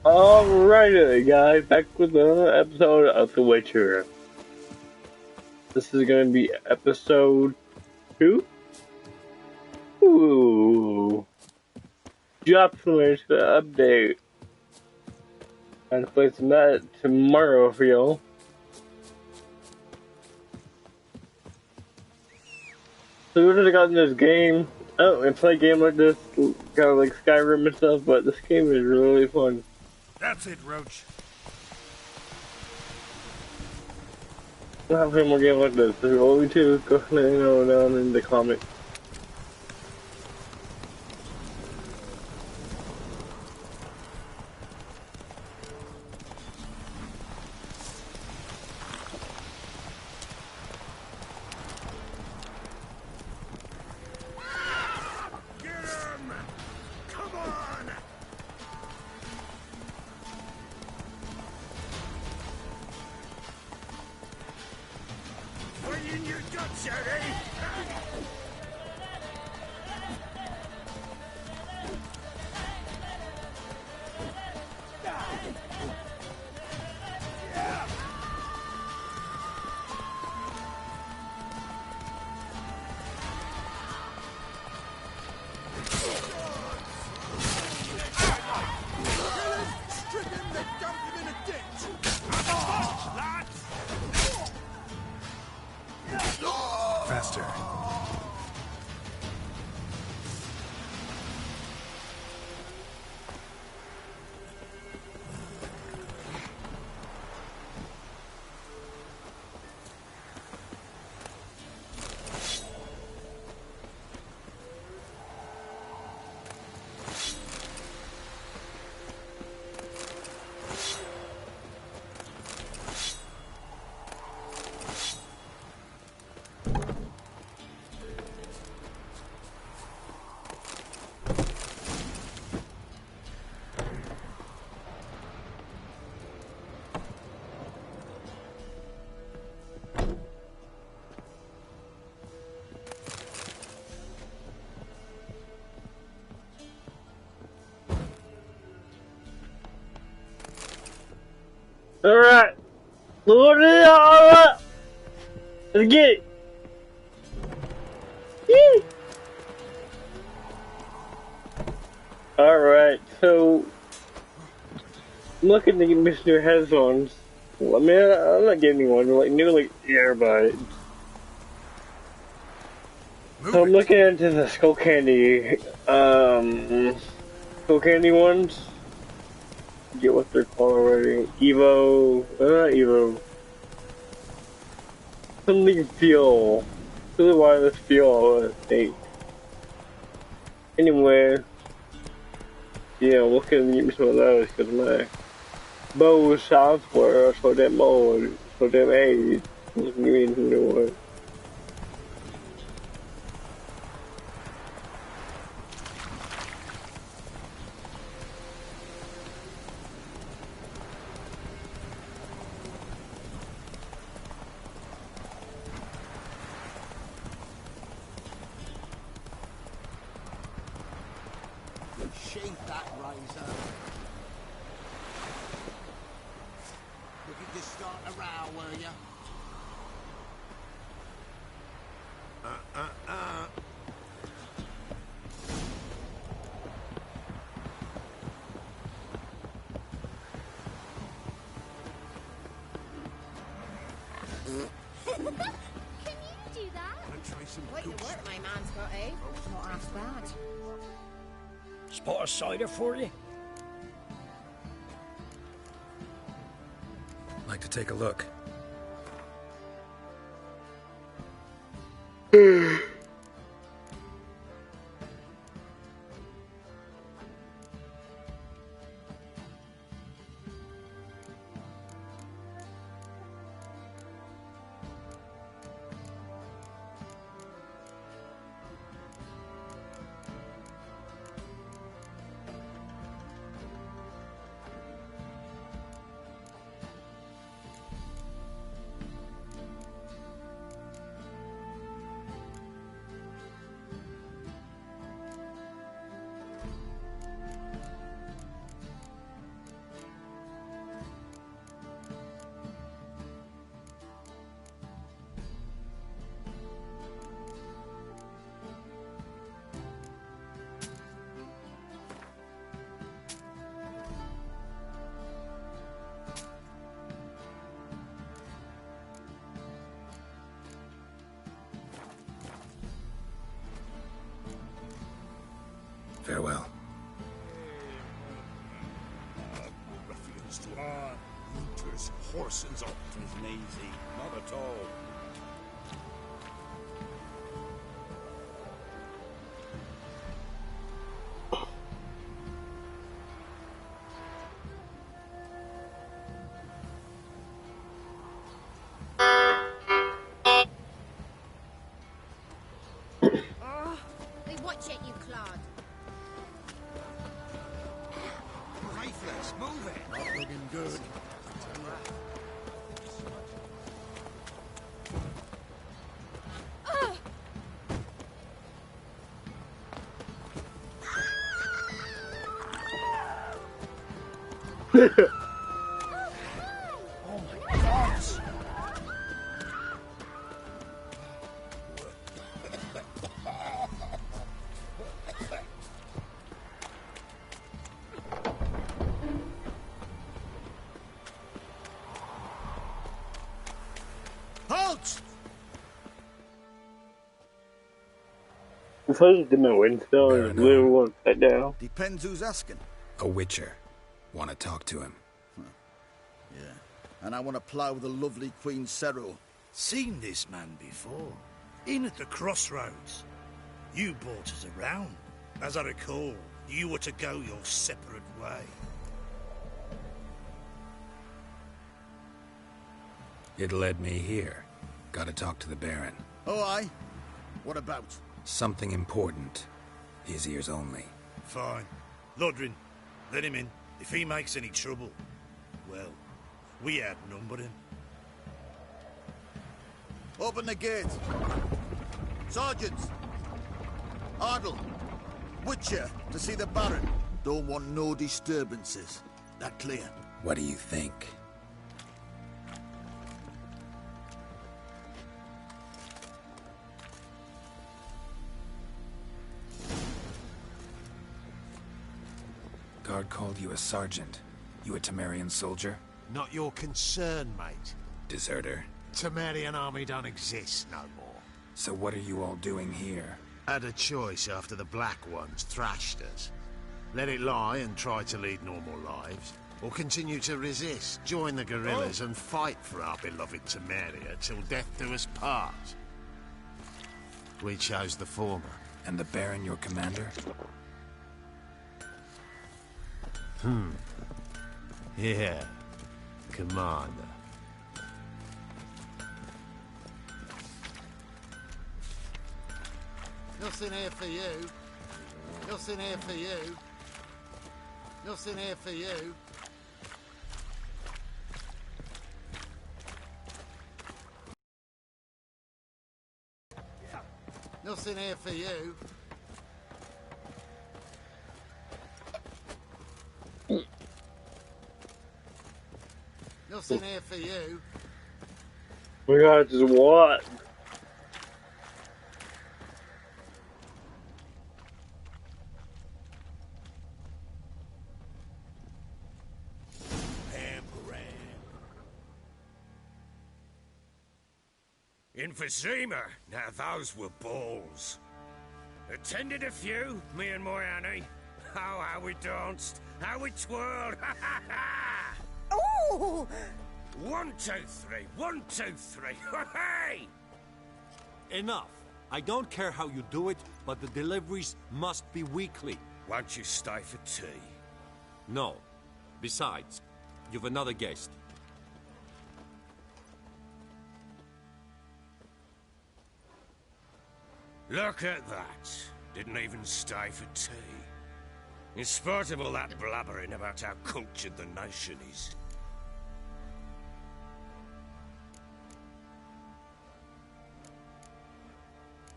Alrighty, guys, back with another episode of The Witcher. This is going to be episode 2. Ooh. Drop somewhere to the update. I'm going to play some of that tomorrow for y'all. So we just got in this game. I don't play a game like this, kind of like Skyrim and stuff, but this game is really fun. That's it, Roach. We'll have some more games like this. If you want me to, go ahead and know down in the comments. Get him! Come on! Bring in your guts, Eddie! Strip him, then dump him in a ditch! Lads! Faster. Alright, load it all up. Let's get it. Yee. Alright, so I'm looking to get Mr. Headphones. Well, I mean, I'm not getting one, like nearly earbuds. So I'm looking into the Skull Candy, Skull Candy ones. Get what they're called already. Evo, not Evo. Something Fuel. Really wireless Fuel, I think. Anyway, yeah, look at me some of those because my bow software so damn old, so damn aged. Give me some new one. Shake that razor. Looking to start a row, were you? Can you do that? Wanna try some Quite good the work my man's got, eh? Not half bad. Spot a cider for you? Like to take a look. horsens up. Isn't easy. Not at all. Oh, hey, watch it, you clod. Faithless, move it. Not looking good. Oh my God! Halt! I just did my wind spell and just literally won't sit down. Depends who's asking. A witcher. Want to talk to him. Yeah. And I want to plough the lovely Queen Cero. Seen this man before. In at the crossroads. You brought us around. As I recall, you were to go your separate way. It led me here. Gotta talk to the Baron. Oh, aye? What about? Something important. His ears only. Fine. Lodrin, let him in. If he makes any trouble, well, we outnumber him. Open the gate. Sergeants! Ardle! Witcher, to see the Baron. Don't want no disturbances. That clear? What do you think? Guard called you a sergeant. You a Temerian soldier? Not your concern, mate. Deserter. Temerian army don't exist no more. So what are you all doing here? Had a choice after the Black Ones thrashed us. Let it lie and try to lead normal lives, or continue to resist, join the guerrillas and fight for our beloved Temeria till death do us part. We chose the former. And the Baron your commander? Yeah, commander. Nothing here for you. Nothing here for you. Nothing here for you. Nothing here for you. Nothing here for you. We got just what? Emphysema. Now those were balls. Attended a few, me and my Annie. Oh, how we danced, how we twirled. Ha ha ha! Ooh! 1, 2, 3. 1, 2, 3. Hey! Enough. I don't care how you do it, but the deliveries must be weekly. Won't you stay for tea? No. Besides, you've another guest. Look at that. Didn't even stay for tea. In spite of all that blabbering about how cultured the nation is.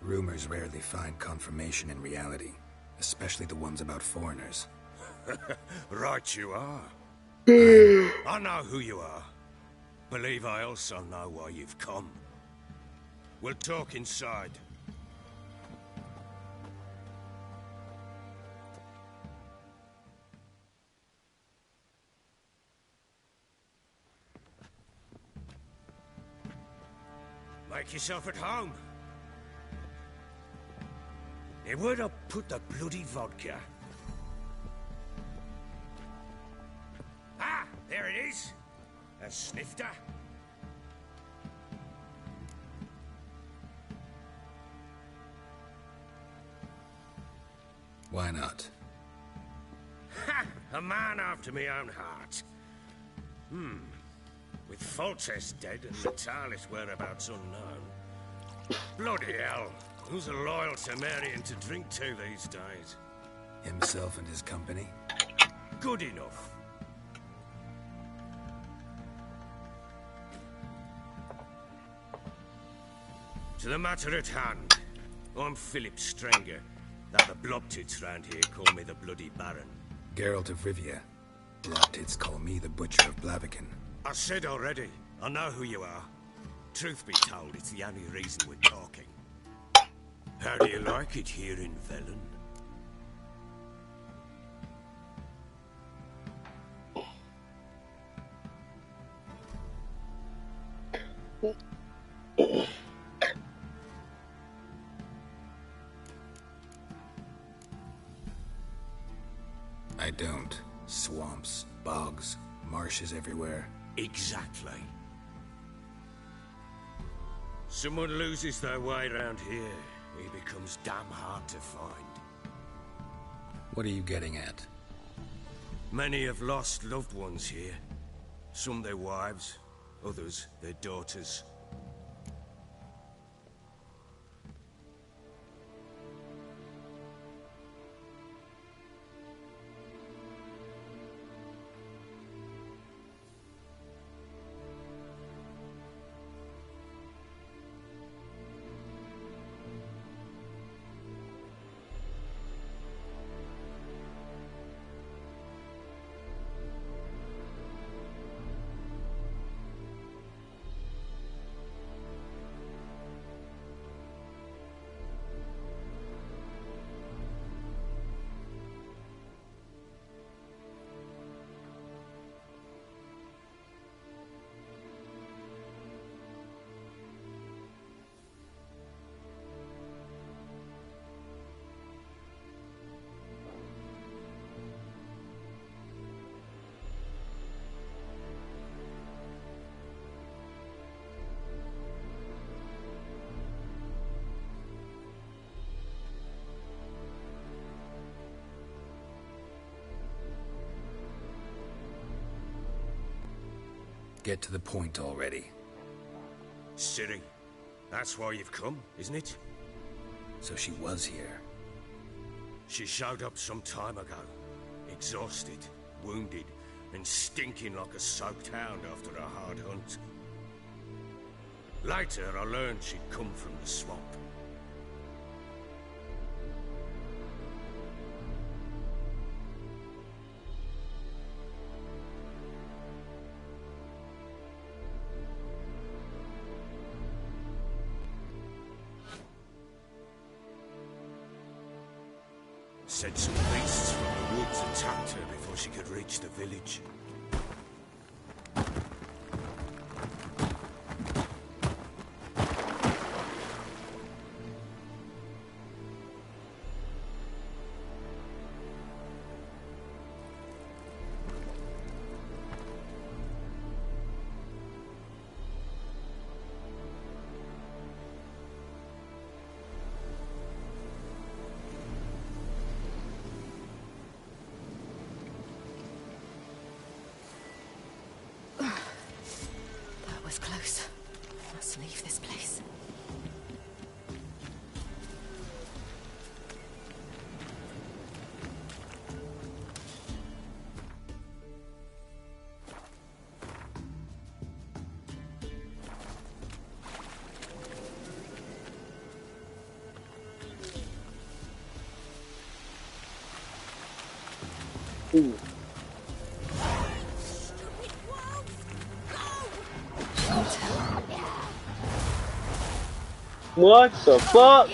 Rumors rarely find confirmation in reality, especially the ones about foreigners. Right you are. I know who you are. Believe I also know why you've come. We'll talk inside. Make yourself at home. Now, where'd I put the bloody vodka? Ah, there it is. A snifter? Why not? Ha! A man after me own heart. With Foltest dead and Natalis whereabouts unknown. Bloody hell! Who's a loyal Temerian to drink to these days? Himself and his company? Good enough. To the matter at hand. I'm Philip Strenger. That the Blobtits round here call me the Bloody Baron. Geralt of Rivia. Blobtits call me the Butcher of Blaviken. I said already, I know who you are. Truth be told, it's the only reason we're talking. How do you like it here in Velen? I don't. Swamps, bogs, marshes everywhere. Exactly. Someone loses their way around here, he becomes damn hard to find. What are you getting at? Many have lost loved ones here. Some their wives, others their daughters. Get to the point already. Ciri, that's why you've come, isn't it? So she was here. She showed up some time ago. Exhausted, wounded, and stinking like a soaked hound after a hard hunt. Later, I learned she'd come from the swamp. Said some beasts from the woods attacked her before she could reach the village. Close. I must leave this place. Ooh. What the fuck?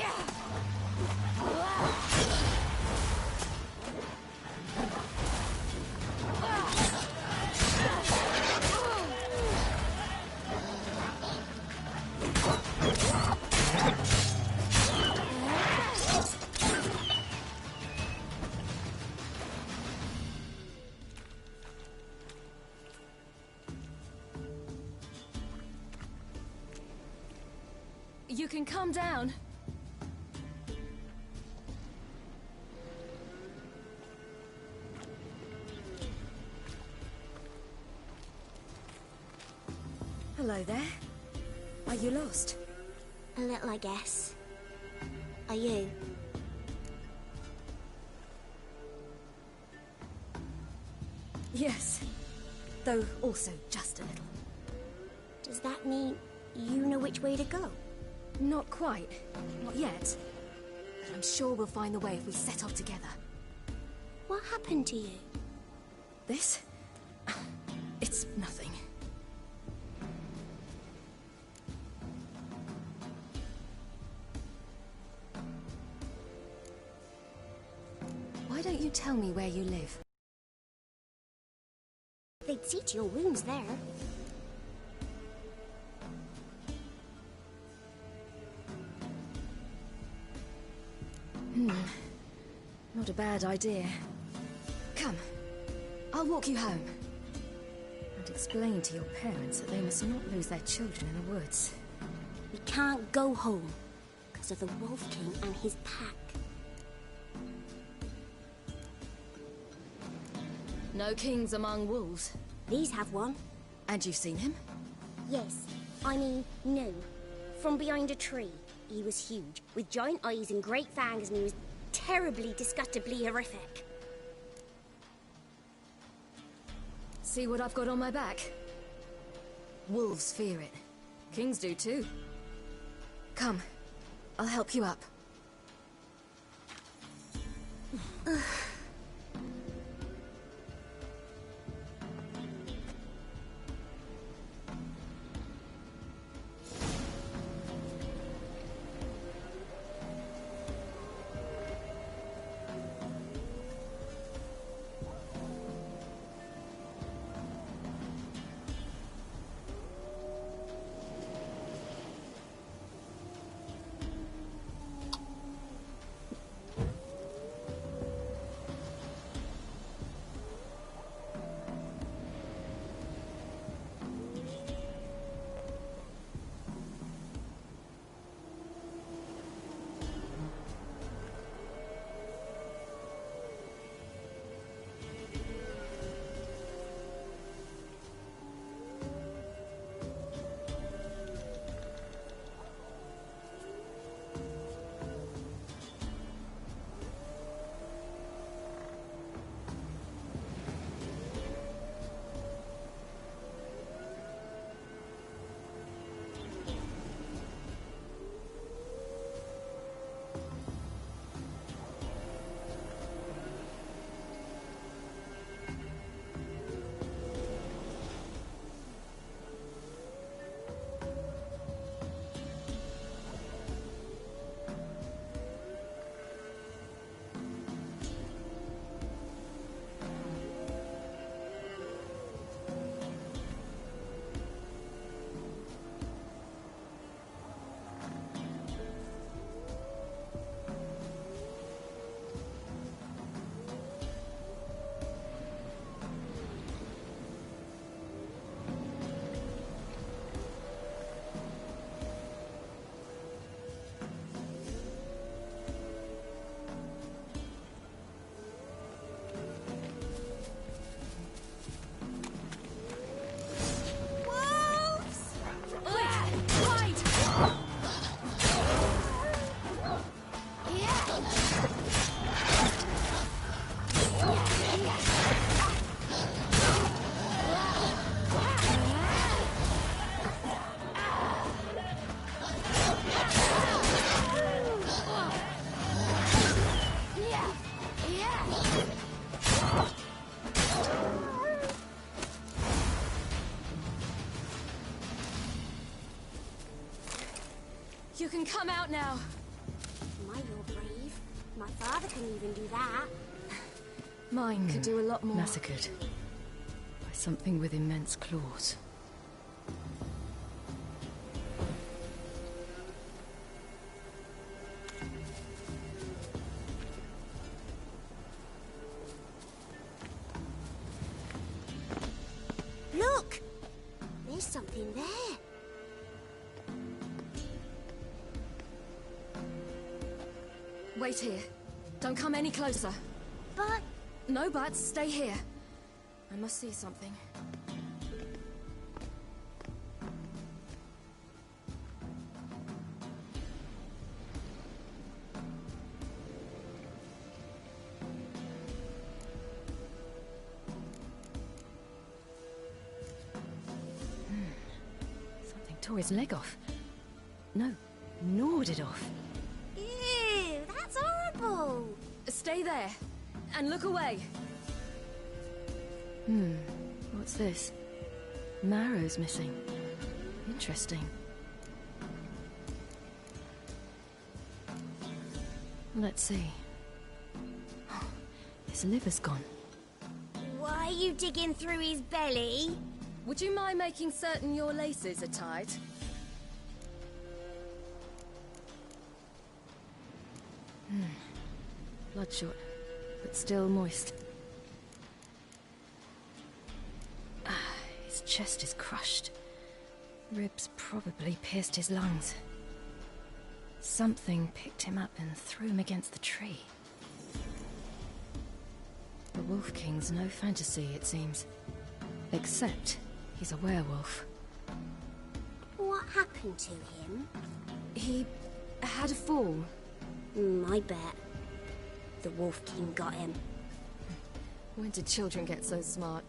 You can calm down. Hello there. Are you lost? A little, I guess. Are you? Yes. Though also just a little. Does that mean you know which way to go? Not quite. Not yet. But I'm sure we'll find the way if we set off together. What happened to you? This? It's nothing. Why don't you tell me where you live? They'd see to your wounds there. Not a bad idea. Come, I'll walk you home. And explain to your parents that they must not lose their children in the woods. We can't go home because of the Wolf King and his pack. No kings among wolves. These have one. And you've seen him? Yes. I mean, no. From behind a tree. He was huge, with giant eyes and great fangs, and he was terribly, disgustingly horrific. See what I've got on my back? Wolves fear it. Kings do too. Come, I'll help you up. You can come out now. My, you're brave. My father can even do that. Mine could do a lot more. Massacred by something with immense claws. Look! There's something there. Wait here. Don't come any closer. But... No buts. Stay here. I must see something. Something tore his leg off. No, gnawed it off. Ew, that's horrible. Stay there. And look away. What's this? Marrow's missing. Interesting. Let's see. Oh, his liver's gone. Why are you digging through his belly? Would you mind making certain your laces are tied? Bloodshot, but still moist. His chest is crushed. Ribs probably pierced his lungs. Something picked him up and threw him against the tree. The Wolf King's no fantasy, it seems. Except he's a werewolf. What happened to him? He had a fall. I bet. The Wolf King got him. When did children get so smart?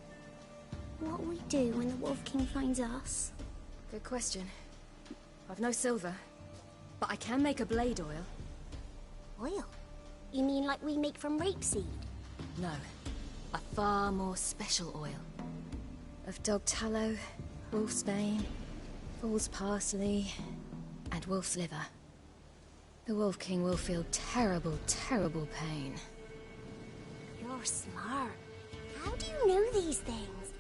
What will we do when the Wolf King finds us? Good question. I've no silver, but I can make a blade oil. Oil? You mean like we make from rapeseed? No, a far more special oil. Of dog tallow, wolf's bane, fool's parsley, and wolf's liver. The Wolf King will feel terrible, terrible pain. You're smart. How do you know these things?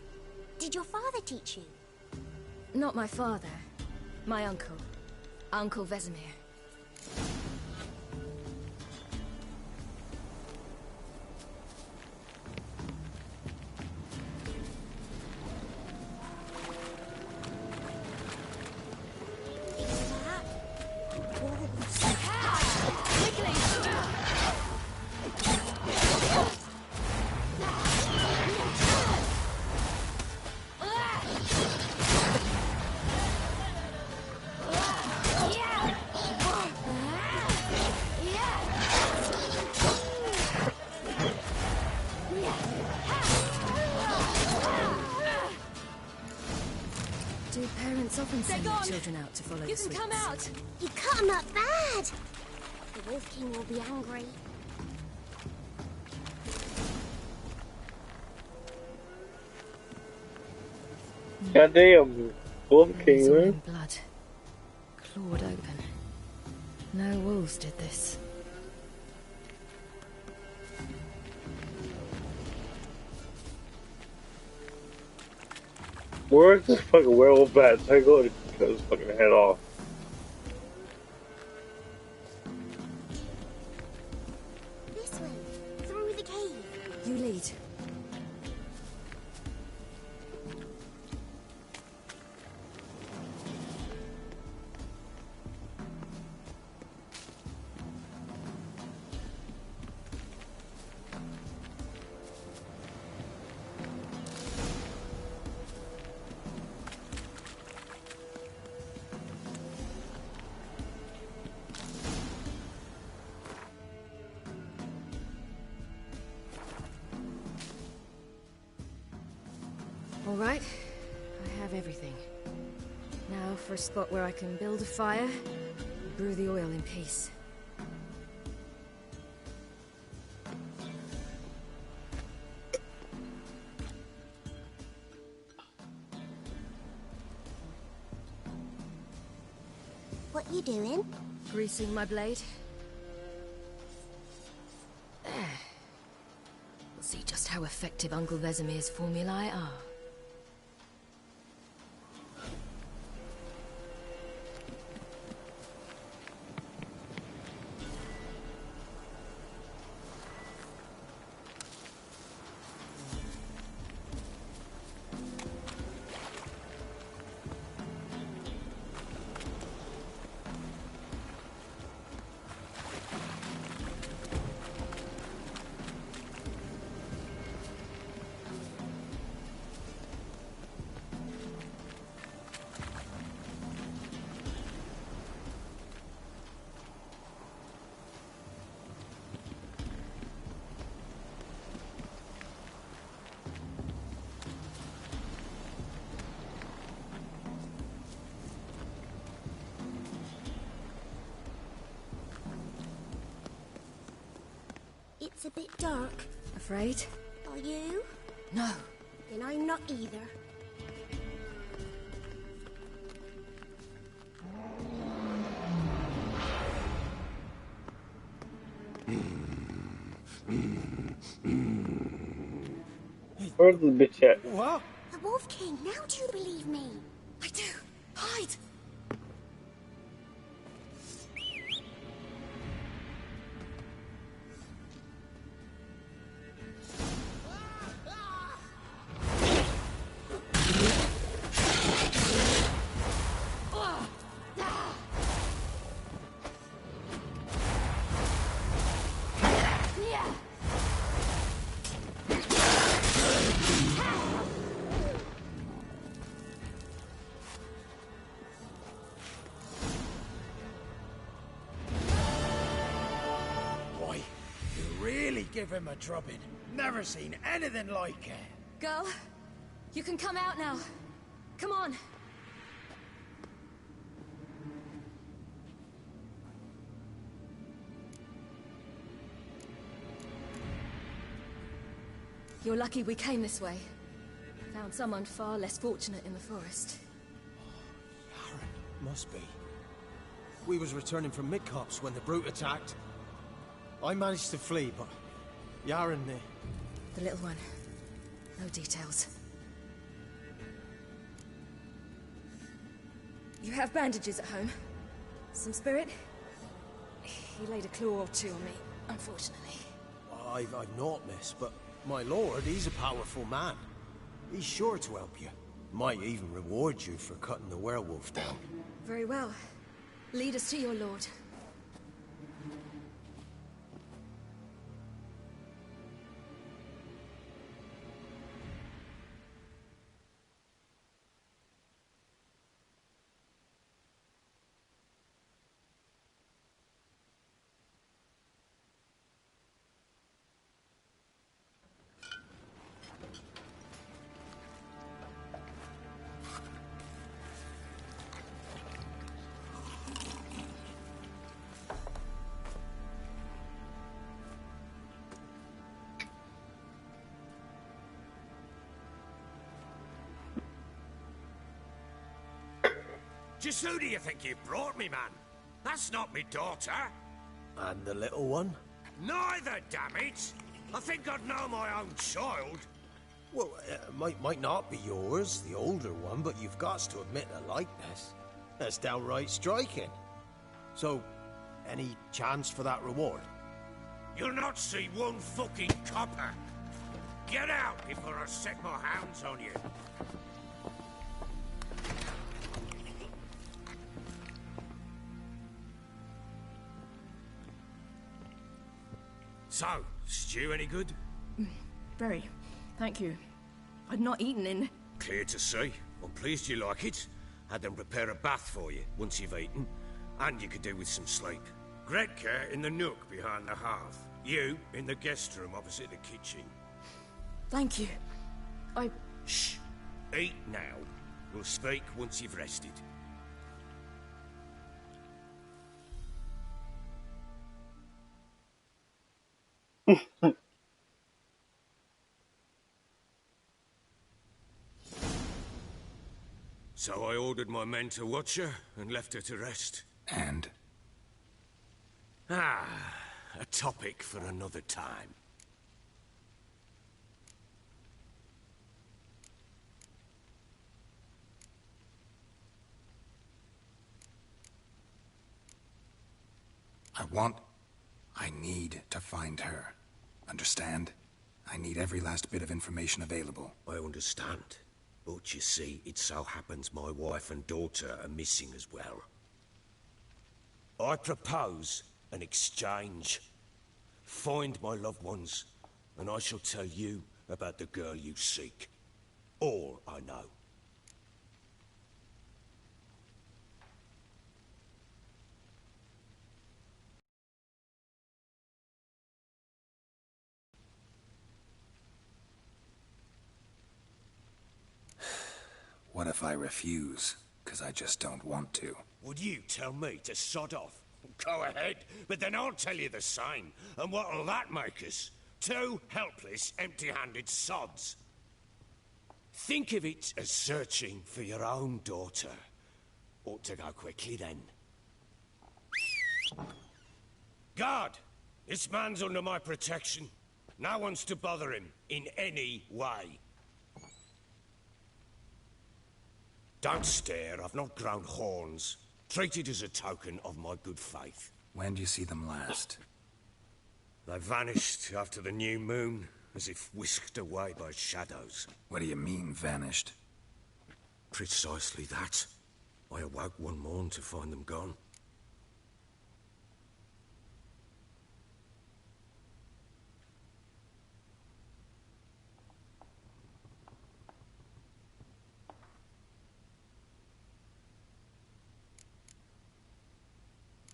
Did your father teach you? Not my father. My uncle. Uncle Vesemir. Do parents often send their children out to follow the sweets? You can come out! You cut him up bad! The Wolf King will be angry. Goddamn, Wolf King, All man. in blood. Clawed open. No wolves did this. Where's this fucking werewolf at? So I go to cut his fucking head off. This way, through the cave. You lead. All right, I have everything. Now for a spot where I can build a fire, and brew the oil in peace. What you doing? Greasing my blade. There. We'll see just how effective Uncle Vesemir's formulae are. It's a bit dark. Afraid? Are you? No. Then I'm not either. Where's the bitch at? What? The Wolf King, now do you believe me? I do. Hide! Give him a drubbing. Never seen anything like it. Girl, you can come out now. Come on. You're lucky we came this way. Found someone far less fortunate in the forest. Yaren, must be. We was returning from Nichxlvs when the brute attacked. I managed to flee, but Yaren, the little one. No details. You have bandages at home? Some spirit? He laid a claw or two on me, unfortunately. I've naught, miss, but my lord, he's a powerful man. He's sure to help you. Might even reward you for cutting the werewolf down. Very well. Lead us to your lord. Just who do you think you brought me, man? That's not me daughter. And the little one? Neither, damn it! I think I'd know my own child. Well, might not be yours, the older one, but you've got to admit a likeness. That's downright striking. So, any chance for that reward? You'll not see one fucking copper. Get out before I set my hounds on you. So, stew any good? Very. Thank you. I'd not eaten in... Clear to see. I'm pleased you like it. Had them prepare a bath for you once you've eaten. And you could do with some sleep. Gretka in the nook behind the hearth. You in the guest room opposite the kitchen. Thank you. Shh. Eat now. We'll speak once you've rested. So I ordered my men to watch her and left her to rest. And? A topic for another time. I need to find her. Understand? I need every last bit of information available. I understand. But you see, it so happens my wife and daughter are missing as well. I propose an exchange. Find my loved ones, and I shall tell you about the girl you seek. All I know. What if I refuse? Because I just don't want to. Would you tell me to sod off? Go ahead, but then I'll tell you the same. And what'll that make us? Two helpless, empty-handed sods. Think of it as searching for your own daughter. Ought to go quickly, then. Guard! This man's under my protection. No one's to bother him in any way. Don't stare, I've not grown horns. Treat it as a token of my good faith. When do you see them last? They vanished after the new moon, as if whisked away by shadows. What do you mean, vanished? Precisely that. I awoke one morn to find them gone.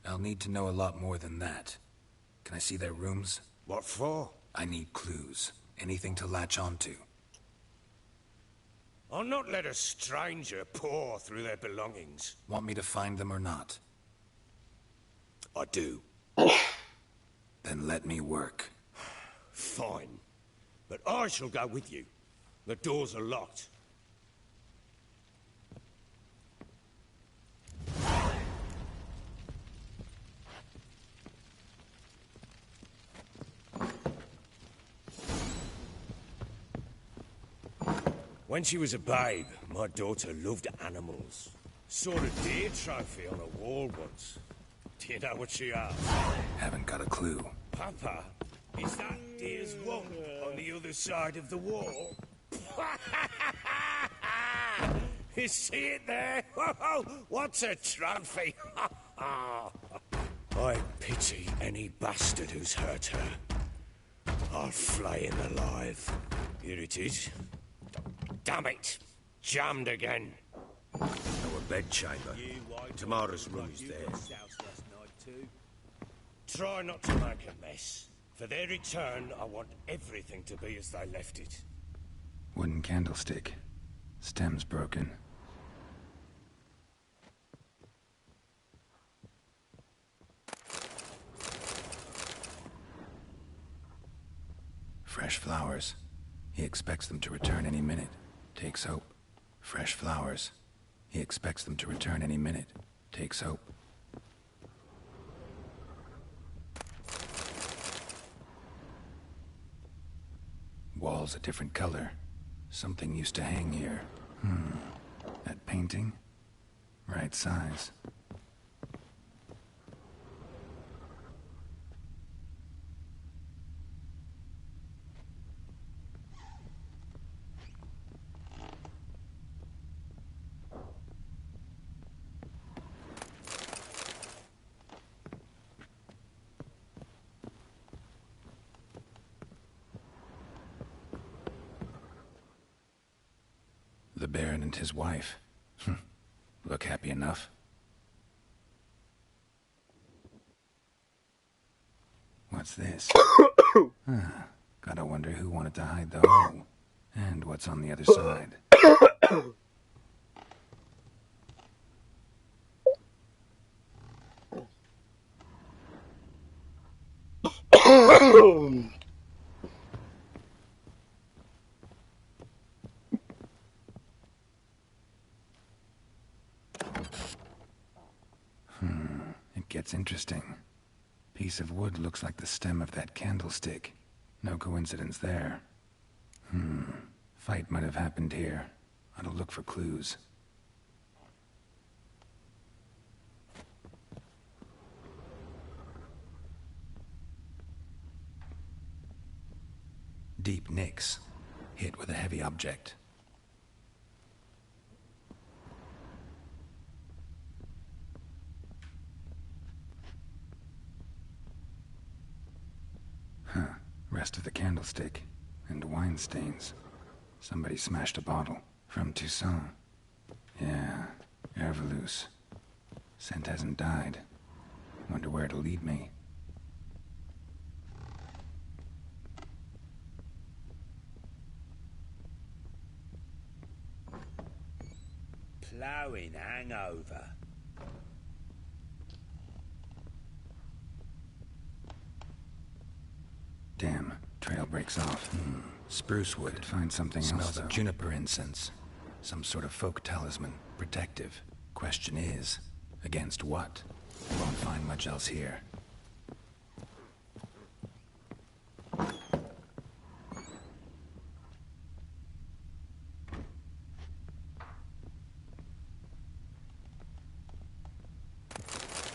I'll need to know a lot more than that. Can I see their rooms? What for? I need clues. Anything to latch onto. I'll not let a stranger pore through their belongings. Want me to find them or not? I do. Then let me work. Fine. But I shall go with you. The doors are locked. When she was a babe, my daughter loved animals. Saw a deer trophy on a wall once. Do you know what she asked? Haven't got a clue. Papa, is that deer's wump on the other side of the wall? You see it there? What's a trophy? I pity any bastard who's hurt her. I'll flay him alive. Here it is. Damn it! Jammed again. Our bedchamber. Tamara's room is there. Try not to make a mess. For their return, I want everything to be as they left it. Wooden candlestick. Stem's broken. Fresh flowers. He expects them to return any minute. Takes hope. Fresh flowers. He expects them to return any minute. Takes hope. Walls a different color. Something used to hang here. That painting? Right size. The Baron and his wife. Look happy enough. What's this? Gotta wonder who wanted to hide the hole. And what's on the other side. It gets interesting. Piece of wood looks like the stem of that candlestick. No coincidence there. Fight might have happened here. I'll look for clues. Deep nicks. Hit with a heavy object. Rest of the candlestick. And wine stains. Somebody smashed a bottle. From Toussaint. Yeah, Herveloos. Scent hasn't died. Wonder where it'll lead me. Ploughing hangover. breaks off. Spruce wood. Could find something else. Smells of juniper incense. Some sort of folk talisman. Protective. Question is, against what? Won't find much else here.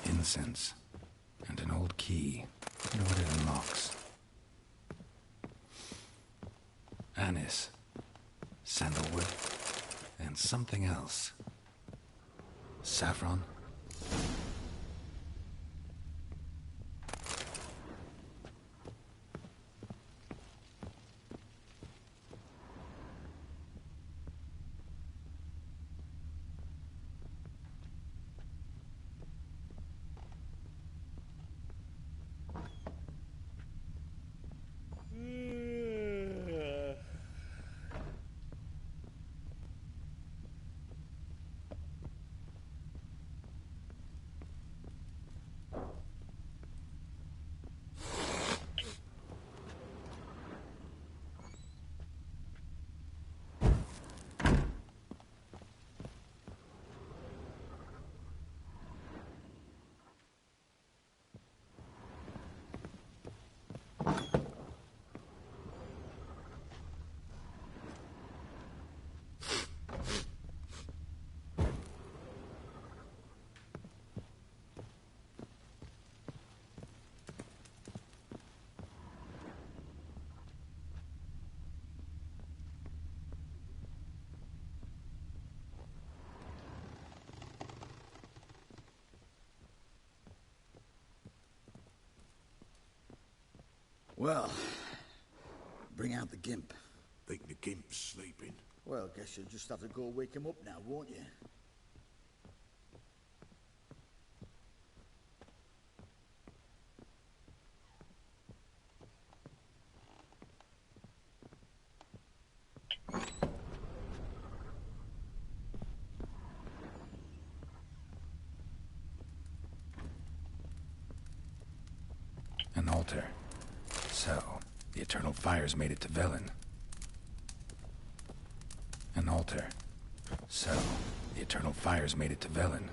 Incense. And an old key. Wonder what it unlocks. Anise. Sandalwood. And something else. Saffron? Well, bring out the gimp. Think the gimp's sleeping? Well, guess you'll just have to go wake him up now, won't you? An altar. So, the eternal fires made it to Velen. An altar. So, the eternal fires made it to Velen.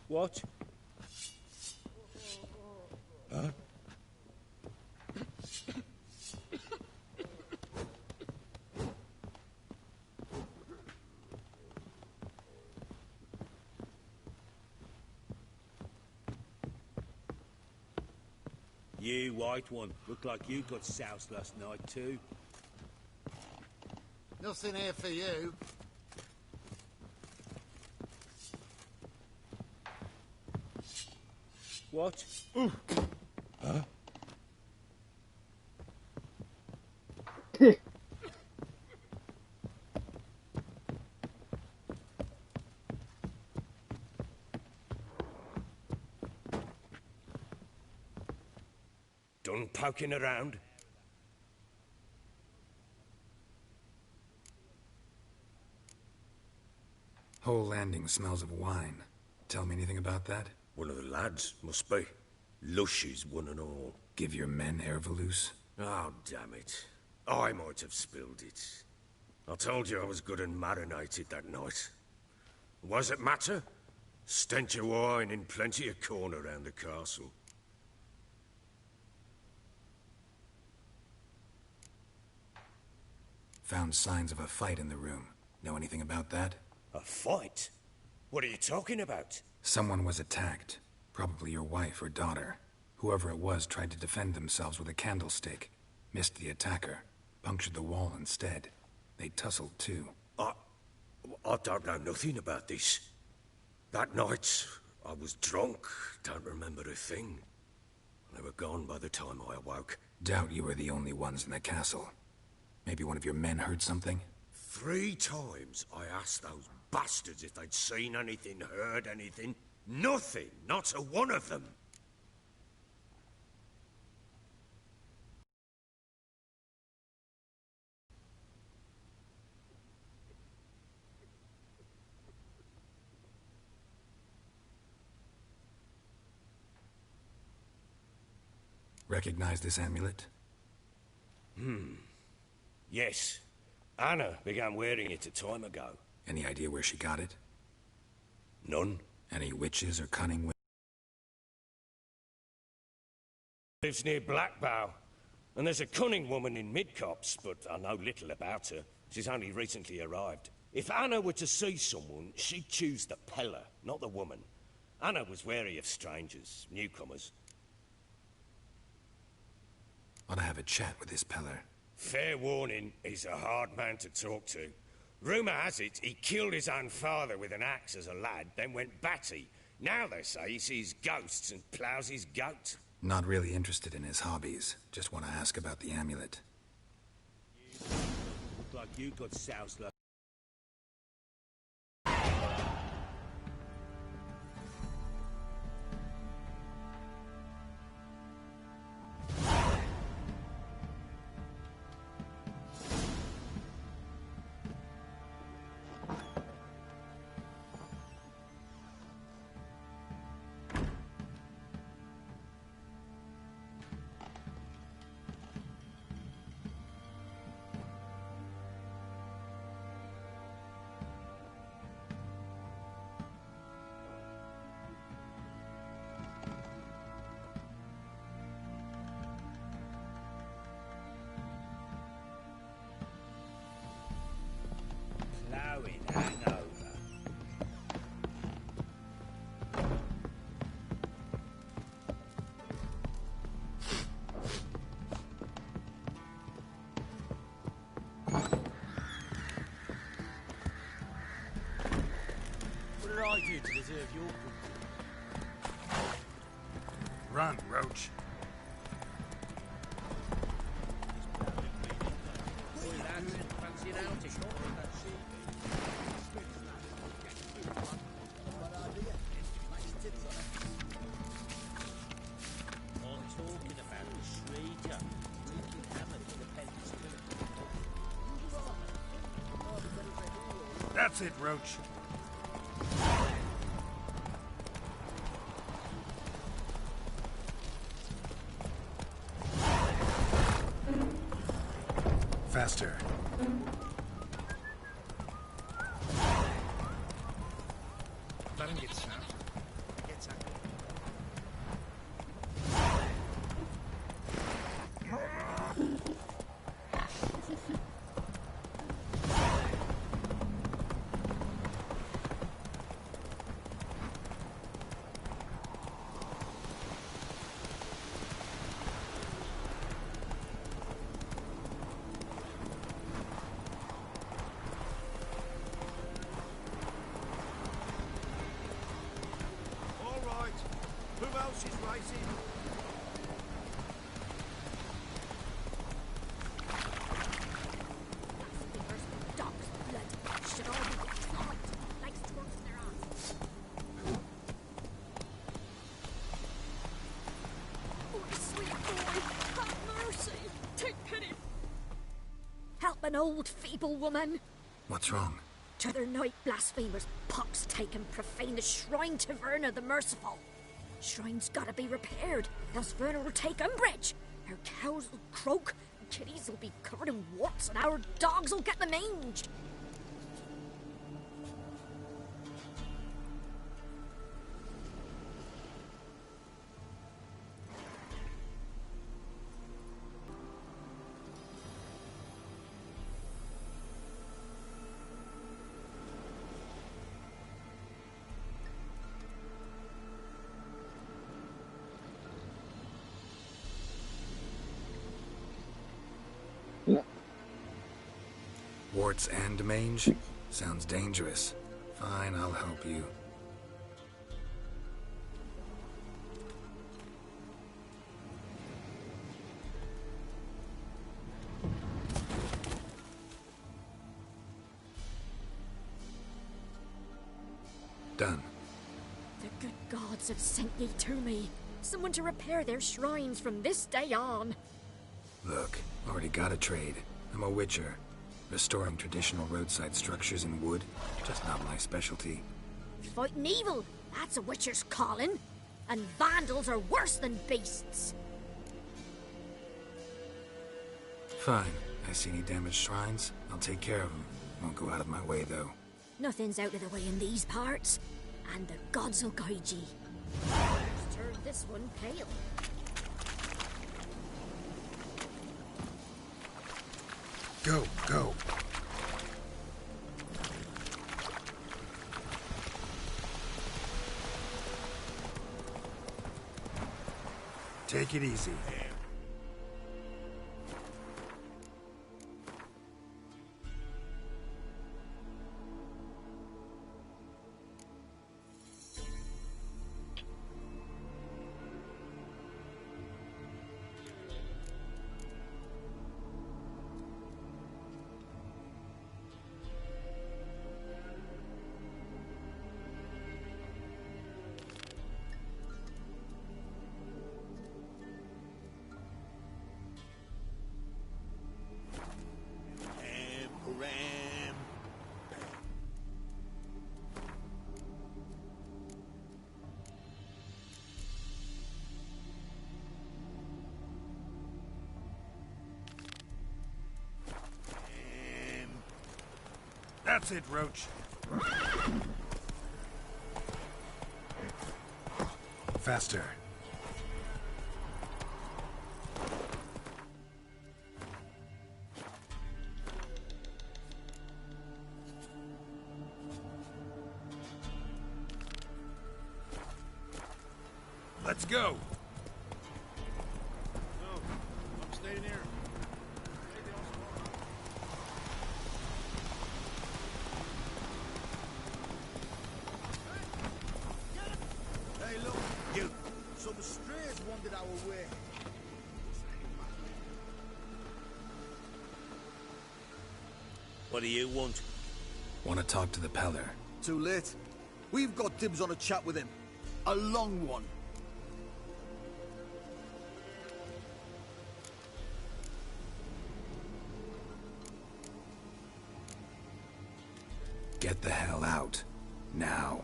What? Huh? You, white one, look like you got soused last night too. Nothing here for you. What? Huh? Done poking around? Whole landing smells of wine. Tell me anything about that? One of the lads, must be. Lushes, one and all. Give your men Ervalus? Oh, damn it. I might have spilled it. I told you I was good and marinated that night. What does it matter? Stench of wine in plenty of corn around the castle. Found signs of a fight in the room. Know anything about that? A fight? What are you talking about? Someone was attacked. Probably your wife or daughter. Whoever it was tried to defend themselves with a candlestick. Missed the attacker. Punctured the wall instead. They tussled too. I don't know nothing about this. That night, I was drunk. Don't remember a thing. They were gone by the time I awoke. Doubt you were the only ones in the castle. Maybe one of your men heard something? 3 times I asked those bastards if they'd seen anything, heard anything. Nothing, not a one of them. Recognize this amulet? Yes. Anna began wearing it a time ago. Any idea where she got it? None. Any witches or cunning women? Lives near Blackbow. And there's a cunning woman in Midcopse, but I know little about her. She's only recently arrived. If Anna were to see someone, she'd choose the peller, not the woman. Anna was wary of strangers, newcomers. Ought to have a chat with this peller. Fair warning, he's a hard man to talk to. Rumour has it he killed his own father with an axe as a lad, then went batty. Now they say he sees ghosts and ploughs his goat. Not really interested in his hobbies. Just want to ask about the amulet. Look like you got soused like... Ploughing hangover. What did I do to deserve your company? Run, Roach. Fancy an outing? That's it, Roach. Faster. Let him get shot. Who else is racing? an old feeble woman. What's wrong? T'other night blasphemers pox take and profane the shrine to Verna the Merciful. Shrine's gotta be repaired, else Verna will take umbrage. Our cows will croak, and kitties will be covered in warts, and our dogs will get the mange. Warts and mange? Sounds dangerous. Fine, I'll help you. Done. The good gods have sent ye to me. Someone to repair their shrines from this day on. Look, already got a trade. I'm a witcher. Restoring traditional roadside structures in wood, just not my specialty. Fighting evil, that's a witcher's calling. And vandals are worse than beasts. Fine. I see any damaged shrines, I'll take care of them. Won't go out of my way, though. Nothing's out of the way in these parts. And the gods will guide ye. Let's turn this one pale. Go, go. Take it easy. That's it, Roach. Faster. Let's go. No, I'm staying here. Hey, look, you. Some strays wandered our way. What do you want? Want to talk to the Peller. Too late. We've got dibs on a chat with him. A long one. Get the hell out. Now.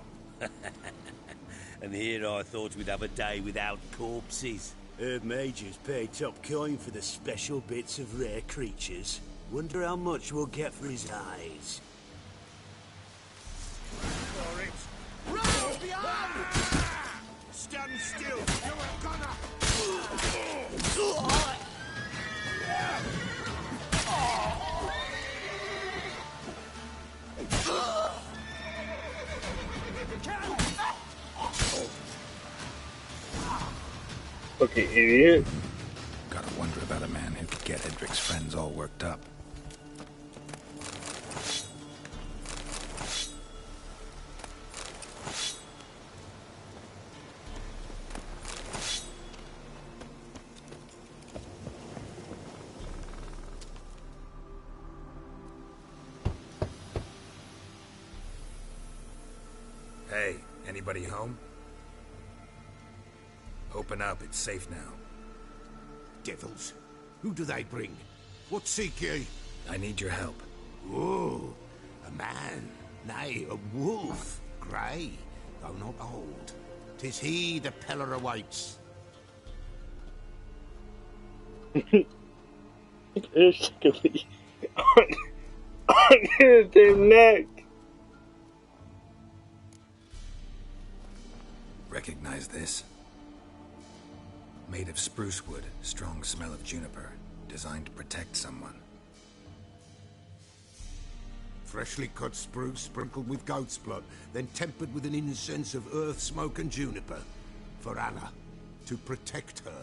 And here I thought we'd have a day without corpses. Heard Majors pay top coin for the special bits of rare creatures. Wonder how much we'll get for his eyes. For it. Run behind! Stand still. You're a Fucking idiot. Gotta wonder about a man who could get Hendrik's friends all worked up. Hey, anybody home? Open up, it's safe now. Devils. Who do they bring? What seek ye? I need your help. Ooh, a man, nay, a wolf, grey, though not old. 'Tis he the Peller awaits. Instantly on his damn neck. Recognize this? Made of spruce wood, strong smell of juniper, designed to protect someone. Freshly cut spruce sprinkled with goat's blood, then tempered with an incense of earth, smoke and juniper. For Anna, to protect her.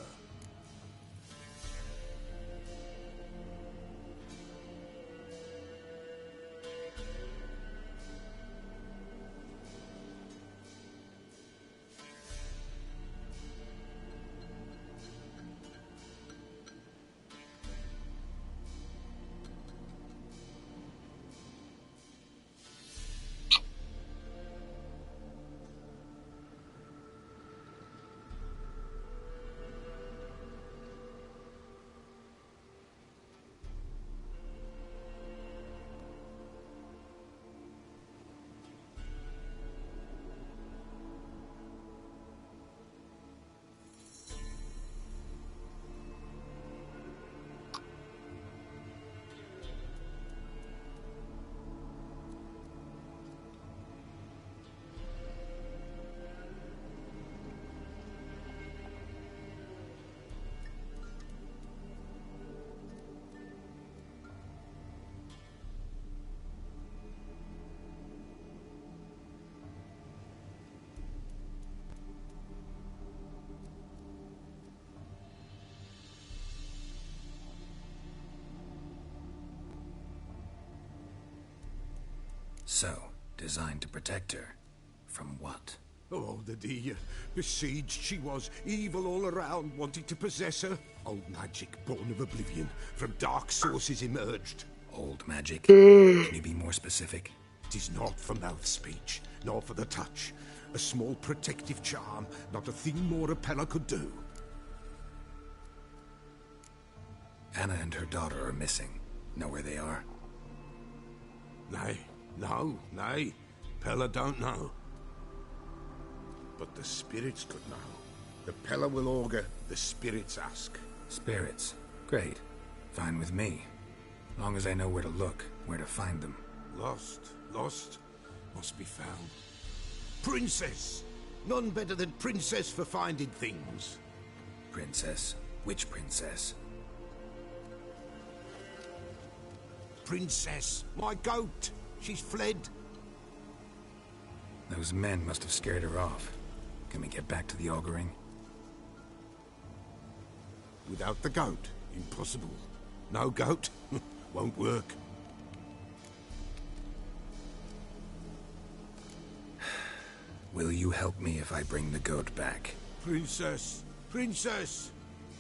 So, designed to protect her. From what? Oh, the besieged she was, evil all around, wanting to possess her. Old magic, born of oblivion, from dark sources emerged. Old magic? Can you be more specific? 'Tis not for mouth speech, nor for the touch. A small protective charm, not a thing more a Peller could do. Anna and her daughter are missing. Know where they are? Nay. Peller don't know. But the spirits could know. The Peller will augur, the spirits ask. Spirits? Great. Fine with me. Long as I know where to look, where to find them. Lost, must be found. Princess! None better than Princess for finding things. Princess? Which princess? Princess, my goat! She's fled. Those men must have scared her off. Can we get back to the auguring? Without the goat, impossible. No goat, won't work. Will you help me if I bring the goat back? Princess!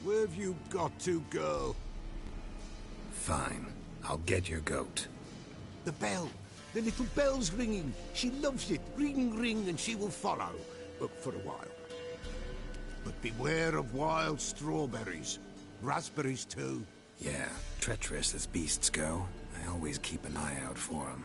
Where have you got to, girl? Fine. I'll get your goat. The bell! The little bell's ringing. She loves it. Ring, ring, and she will follow. For a while. But beware of wild strawberries. Raspberries, too. Yeah, treacherous as beasts go. I always keep an eye out for them.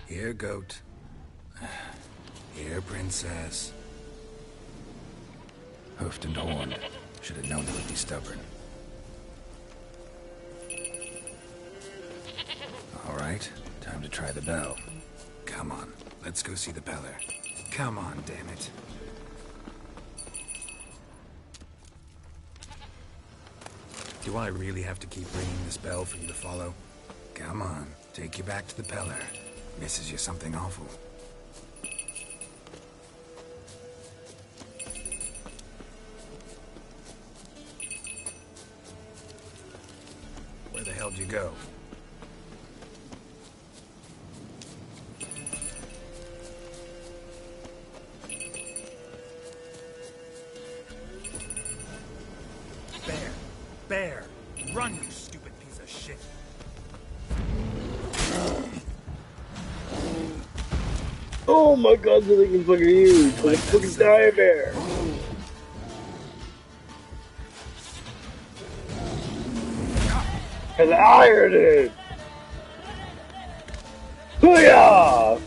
Here, goat. Here, princess. Hoofed and horned. Should have known he would be stubborn. All right, time to try the bell. Come on, let's go see the Peller. Come on, damn it. Do I really have to keep ringing this bell for you to follow? Come on, take you back to the Peller. Misses you something awful. Where the hell'd you go? Bear! Run, you stupid piece of shit! Oh my god, this thing is fucking huge. It's a fucking dire bear. Has iron in it. Booyah!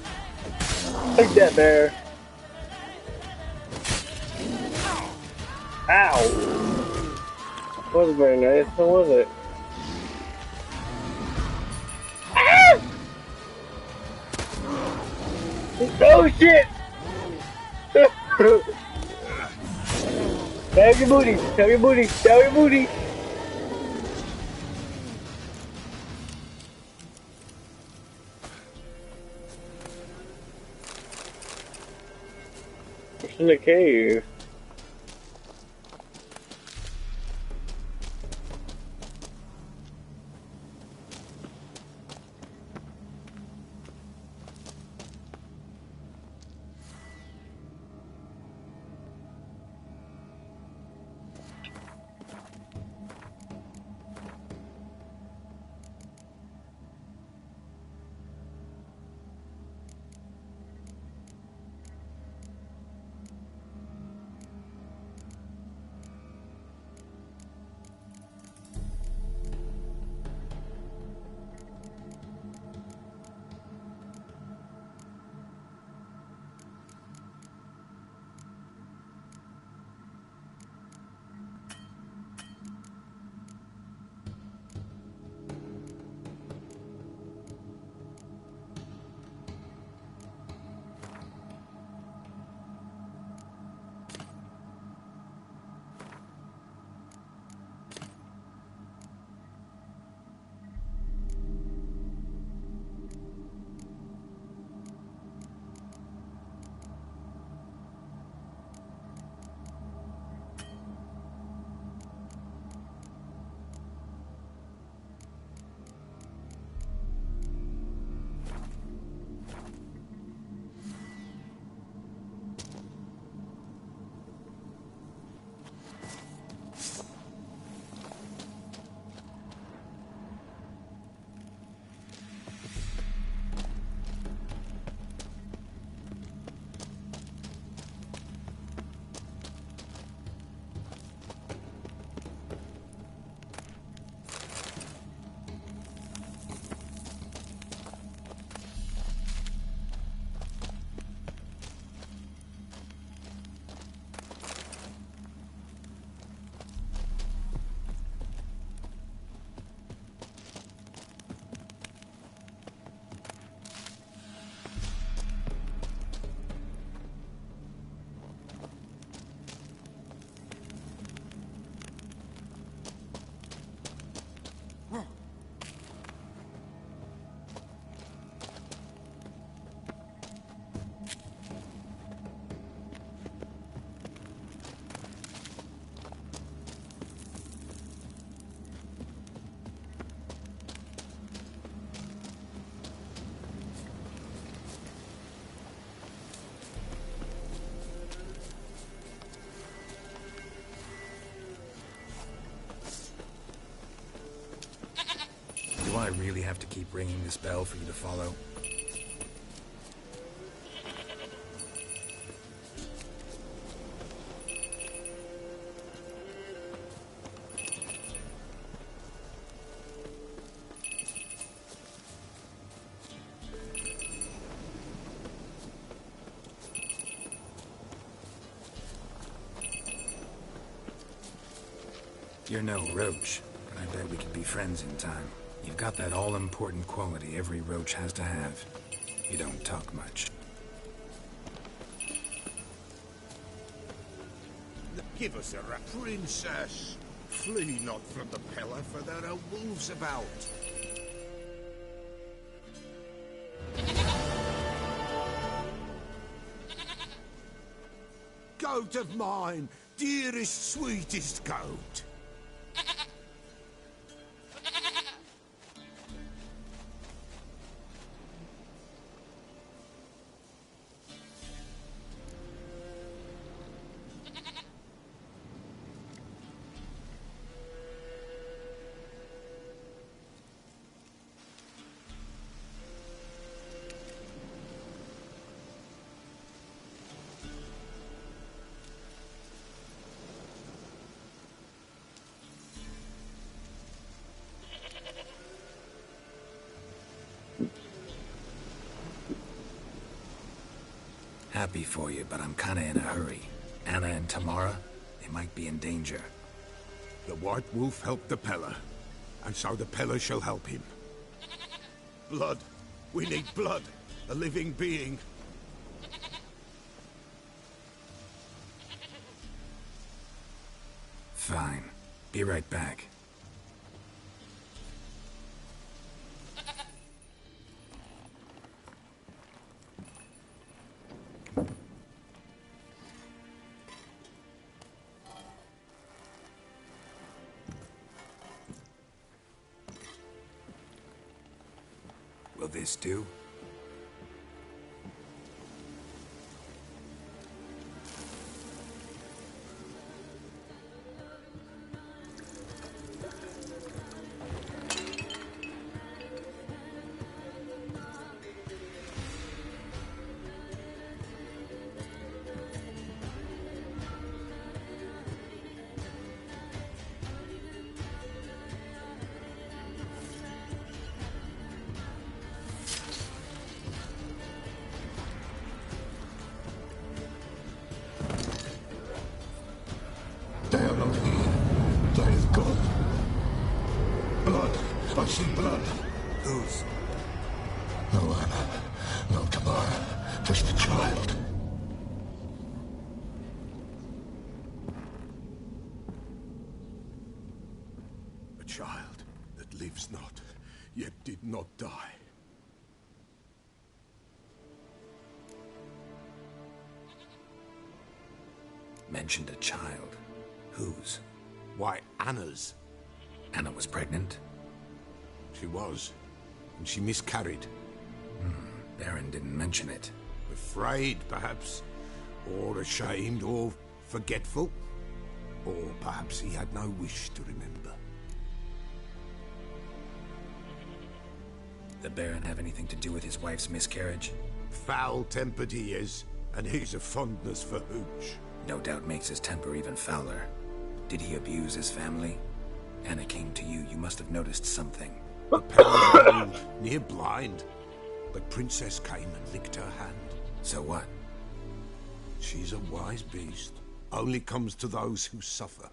Take that, bear. Ow! Wasn't very nice, what was it? Ah! Oh shit! Stab your booty! Stab your booty! Stab your booty! It's in the cave. I really have to keep ringing this bell for you to follow? You're no roach, but I bet we could be friends in time. You've got that all-important quality every roach has to have. You don't talk much. Give us a rap. Princess, flee not from the pillar, for there are wolves about. Goat of mine, dearest, sweetest goat. Happy for you, but I'm kinda in a hurry. Anna and Tamara, they might be in danger. The White Wolf helped the Peller, and so the Peller shall help him. Blood. We need blood. A living being. Fine. Be right back. Will this do? They are not here. They is gone. Blood. I see blood. Whose? No Anna. No Tamara. Just a child. A child that lives not, yet did not die. Mentioned a child. Whose? Why, Anna's. Anna was pregnant? She was. And she miscarried. Baron didn't mention it. Afraid, perhaps. Or ashamed, or forgetful. Or perhaps he had no wish to remember. The Baron have anything to do with his wife's miscarriage? Foul-tempered he is, and he's a fondness for hooch. No doubt makes his temper even fouler. Did he abuse his family? Anna came to you. You must have noticed something. The Peller old, near blind. But Princess came and licked her hand. So what? She's a wise beast. Only comes to those who suffer.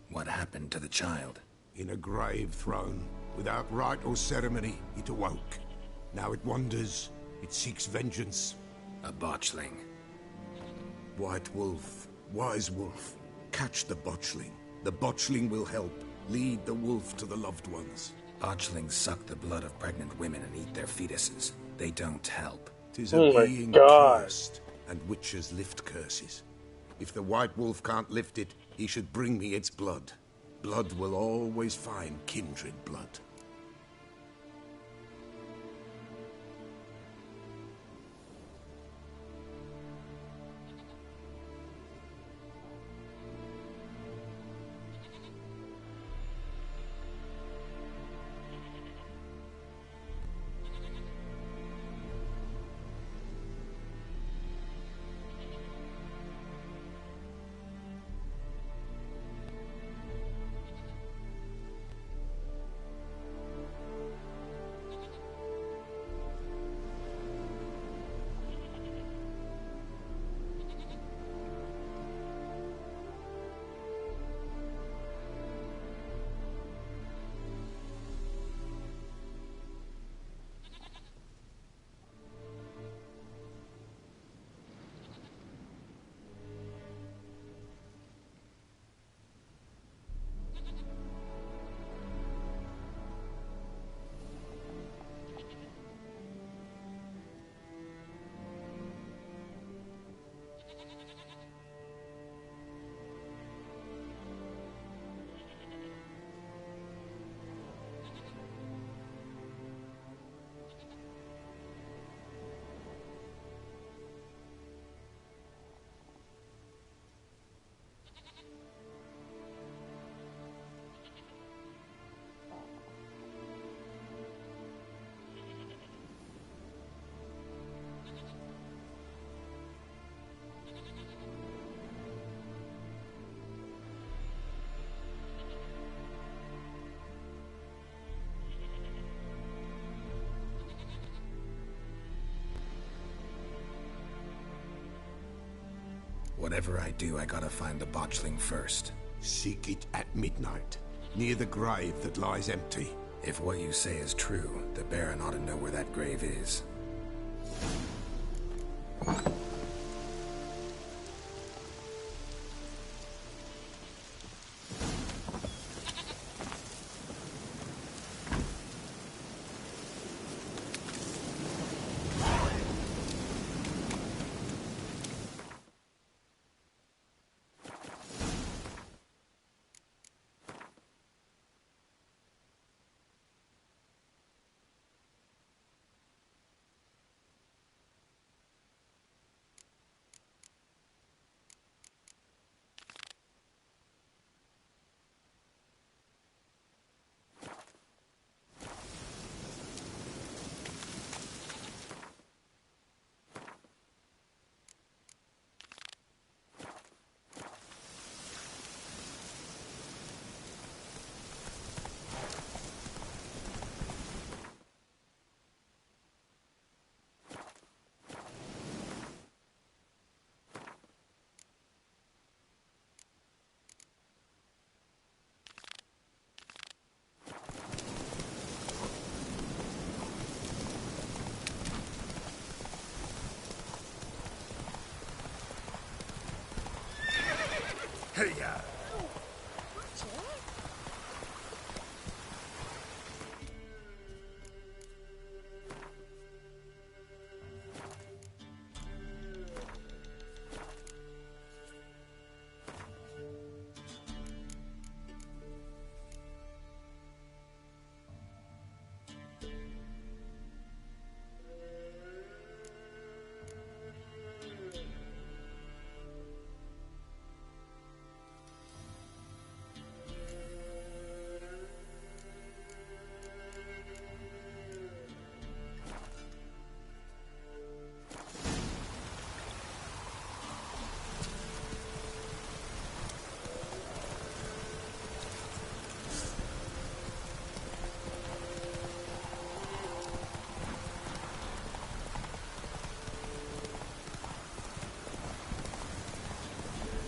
What happened to the child? In a grave thrown, without rite or ceremony, it awoke. Now it wanders, it seeks vengeance. A botchling. White Wolf, wise wolf, catch the botchling. The botchling will help, lead the wolf to the loved ones. Botchlings suck the blood of pregnant women and eat their fetuses. They don't help. 'Tis a being cursed, and witches lift curses. If the White Wolf can't lift it, he should bring me its blood. Blood will always find kindred blood. Whatever I do, I gotta find the botchling first. Seek it at midnight, near the grave that lies empty. If what you say is true, the Baron ought to know where that grave is. Hey-ya!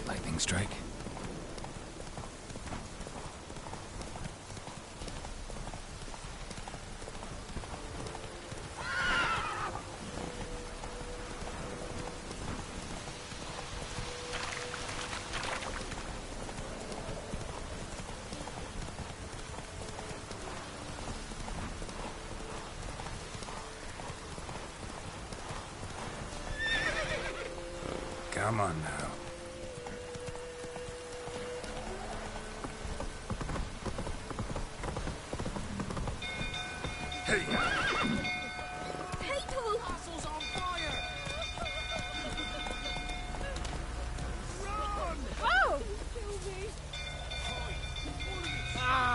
Lightning strike? Come on now. People! Castle's on fire! Run! Oh! Kill me! Ah!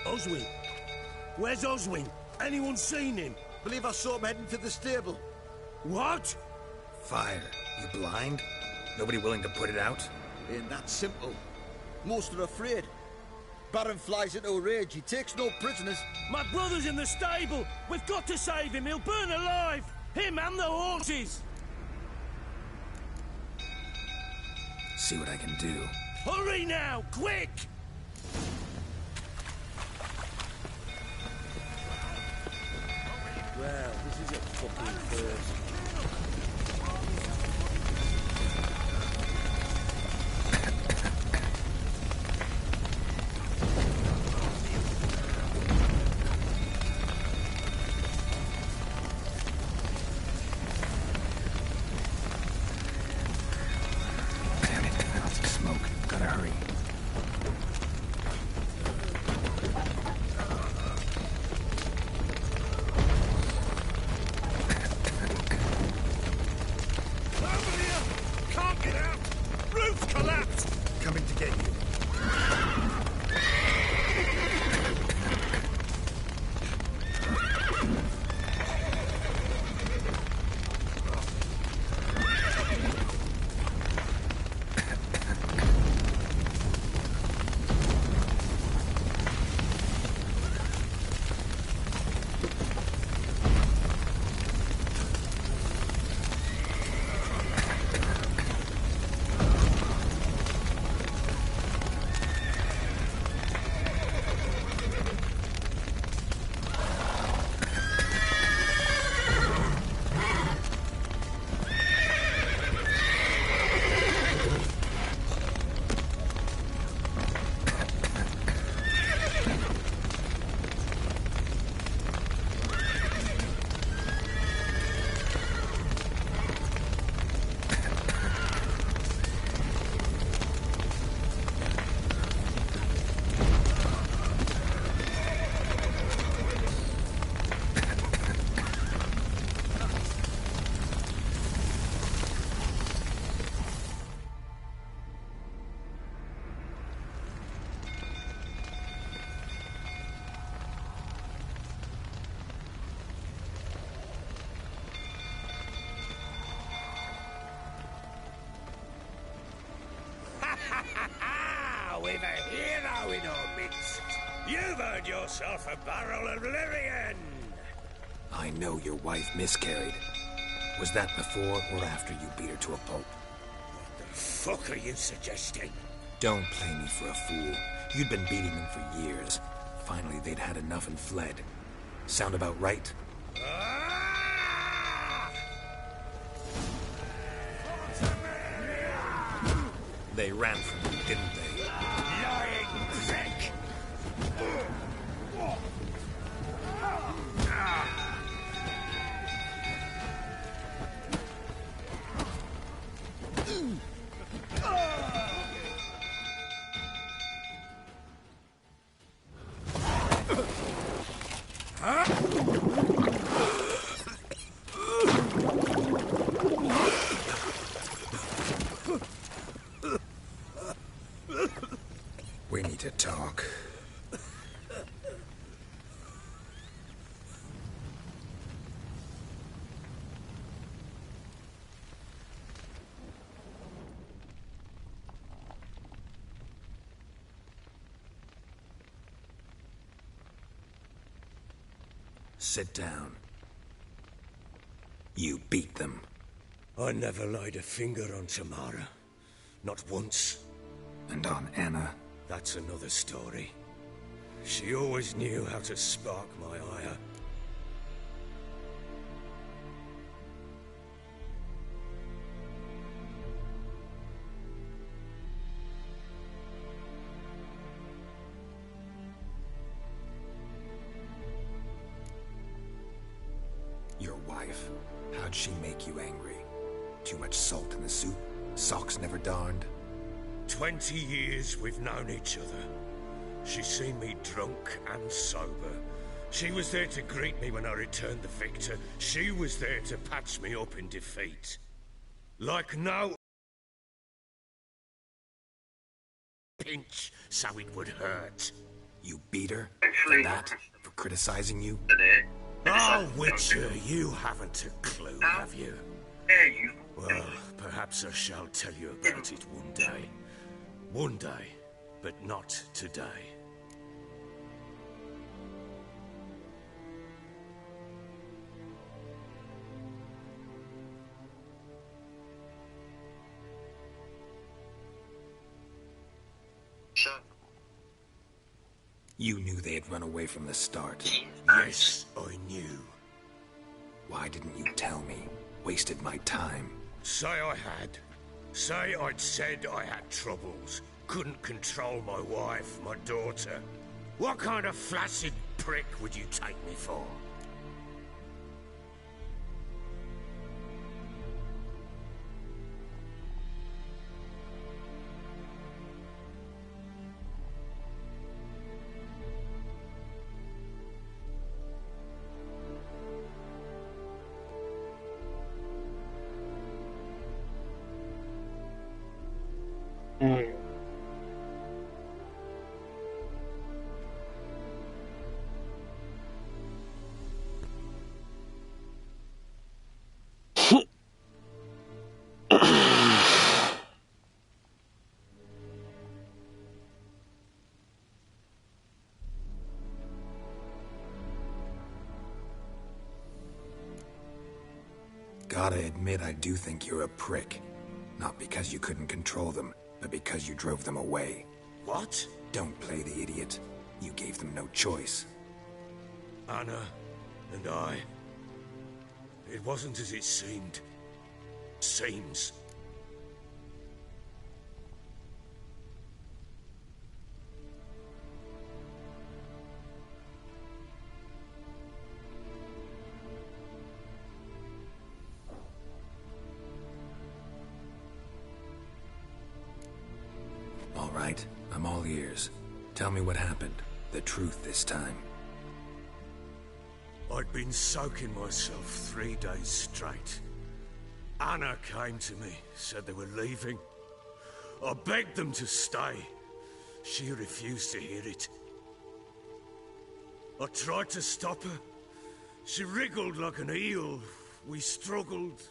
Oswin? Where's Oswin? Anyone seen him? Believe I saw him heading to the stable. What? Fire. You blind? Nobody willing to put it out? Ain't that simple. Most are afraid. Baron flies into a rage. He takes no prisoners. My brother's in the stable! We've got to save him! He'll burn alive! Him and the horses! See what I can do. Hurry now! Quick! Well, this is a fucking first. Can't get out! Roof collapsed! Coming to get you. We've a hero in our midst. You've earned yourself a barrel of Lyrian. I know your wife miscarried. Was that before or after you beat her to a pulp? What the fuck are you suggesting? Don't play me for a fool. You'd been beating them for years. Finally, they'd had enough and fled. Sound about right? They ran from you, didn't they? Lying prick! We need to talk. Sit down. You beat them. I never laid a finger on Tamara. Not once. And on Anna? That's another story. She always knew how to spark my ire. Your wife, how'd she make you angry? Too much salt in the soup? Socks never darned? 20 years we've known each other. She's seen me drunk and sober. She was there to greet me when I returned the victor. She was there to patch me up in defeat. Like no pinch, so it would hurt. You beat her? For that? For criticizing you? Oh, Witcher, you haven't a clue, have you? Well, perhaps I shall tell you about it one day. One day, but not today. You knew they had run away from the start. Yes, I knew. Why didn't you tell me? Wasted my time. Say I had. Say I'd said I had troubles. Couldn't control my wife, my daughter. What kind of flaccid prick would you take me for? Hmm. Gotta admit, I do think you're a prick. Not because you couldn't control them, but because you drove them away. What? Don't play the idiot. You gave them no choice. Anna and I... It wasn't as it seemed. Seems. All right, I'm all ears. Tell me what happened. The truth this time. I'd been soaking myself 3 days straight. Anna came to me, said they were leaving. I begged them to stay. She refused to hear it. I tried to stop her. She wriggled like an eel. We struggled.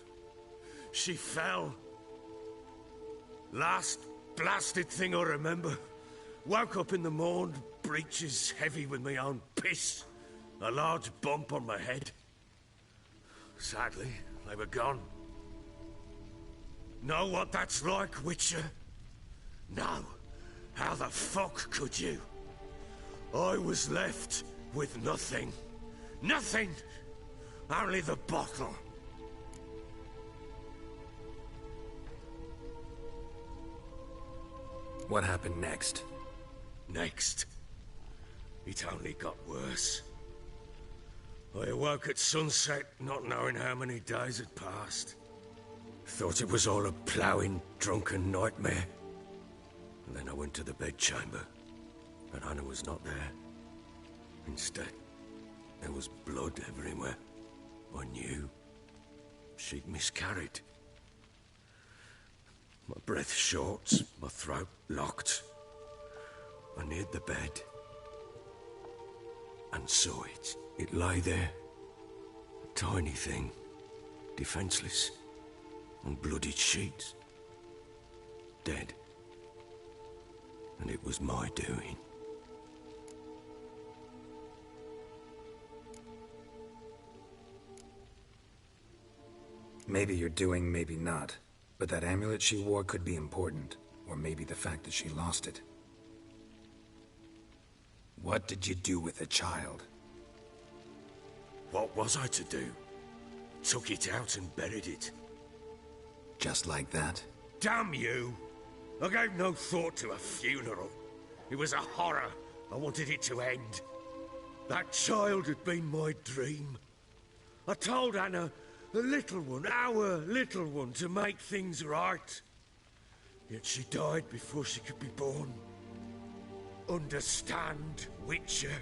She fell. Last blasted thing I remember. Woke up in the morn, breeches heavy with my own piss. A large bump on my head. Sadly, they were gone. Know what that's like, Witcher? No. How the fuck could you? I was left with nothing. Nothing! Only the bottle. What happened next? Next? It only got worse. I awoke at sunset, not knowing how many days had passed. Thought it was all a ploughing, drunken nightmare. And then I went to the bedchamber, but Anna was not there. Instead, there was blood everywhere. I knew she'd miscarried. My breath short, my throat locked. I neared the bed and saw it. It lay there, a tiny thing, defenseless, on bloodied sheets, dead. And it was my doing. Maybe you're doing, maybe not. But that amulet she wore could be important. Or maybe the fact that she lost it. What did you do with the child? What was I to do? Took it out and buried it. Just like that? Damn you! I gave no thought to a funeral. It was a horror. I wanted it to end. That child had been my dream. I told Anna, the little one, our little one, to make things right. Yet she died before she could be born. Understand, Witcher?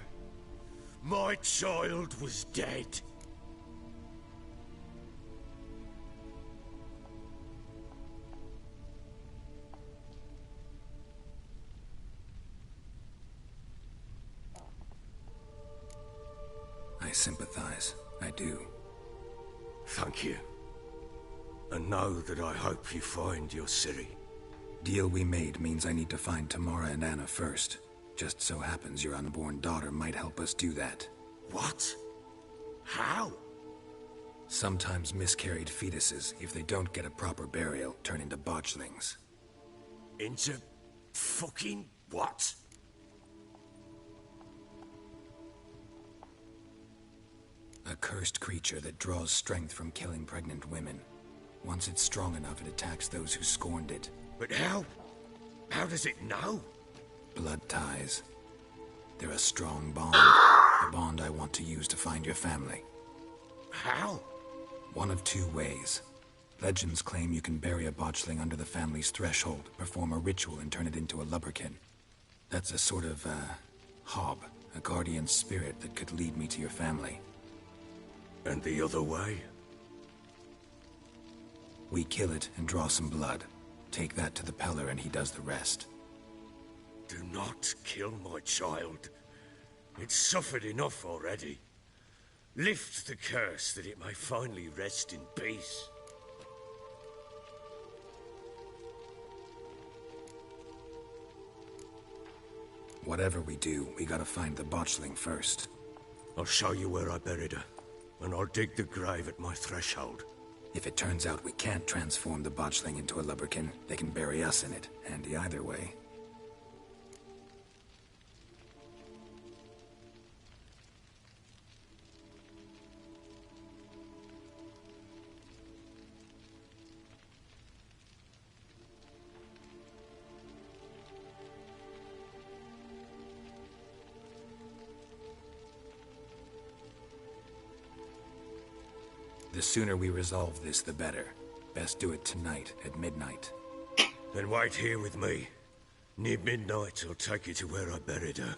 My child was dead. I sympathize. I do. Thank you. And know that I hope you find your Ciri. Deal we made means I need to find Tamara and Anna first. Just so happens your unborn daughter might help us do that. What? How? Sometimes miscarried fetuses, if they don't get a proper burial, turn into botchlings. Into fucking what? A cursed creature that draws strength from killing pregnant women. Once it's strong enough, it attacks those who scorned it. But how? How does it know? Blood ties. They're a strong bond. A bond I want to use to find your family. How? One of two ways. Legends claim you can bury a botchling under the family's threshold, perform a ritual, and turn it into a lubberkin. That's a sort of, hob, a guardian spirit that could lead me to your family. And the other way? We kill it and draw some blood. Take that to the Peller and he does the rest. Do not kill my child. It's suffered enough already. Lift the curse that it may finally rest in peace. Whatever we do, we gotta find the botchling first. I'll show you where I buried her, and I'll dig the grave at my threshold. If it turns out we can't transform the botchling into a lubberkin, they can bury us in it. Handy either way. The sooner we resolve this, the better. Best do it tonight, at midnight. Then wait here with me. Near midnight, I'll take you to where I buried her.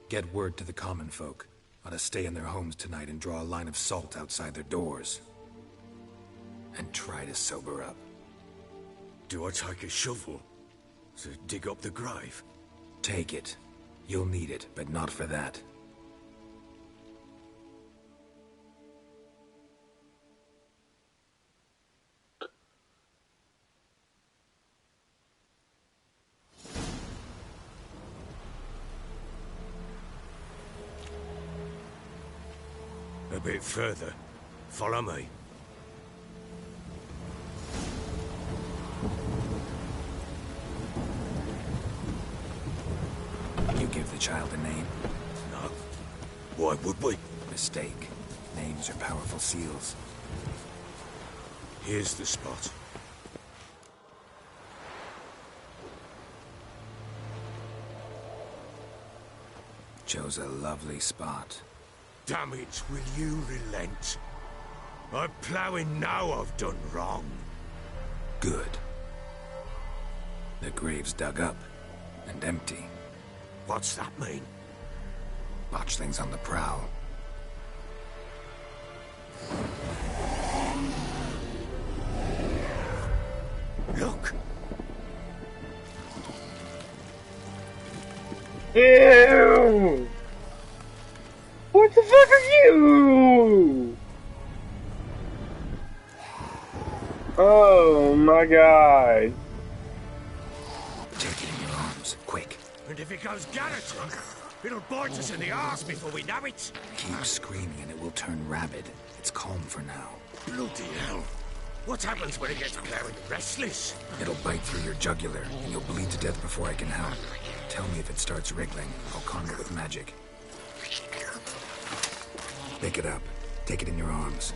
Get word to the common folk. Ought to stay in their homes tonight and draw a line of salt outside their doors. And try to sober up. Do I take a shovel to dig up the grave? Take it. You'll need it, but not for that. A bit further. Follow me. You give the child a name? No. Why would we? Mistake. Names are powerful seals. Here's the spot. Chose a lovely spot. Damn it, will you relent? I'm ploughing now I've done wrong. Good. The grave's dug up and empty. What's that mean? Botchling's on the prowl. Look! Ew! What the fuck are you? Oh my god. Take it in your arms, quick. And if it goes garroting, it'll bite us in the arse before we know it. Keep screaming and it will turn rabid. It's calm for now. Bloody hell. What happens when it gets ploughing restless? It'll bite through your jugular, and you'll bleed to death before I can help. Tell me if it starts wriggling. I'll calm it with magic. Pick it up. Take it in your arms.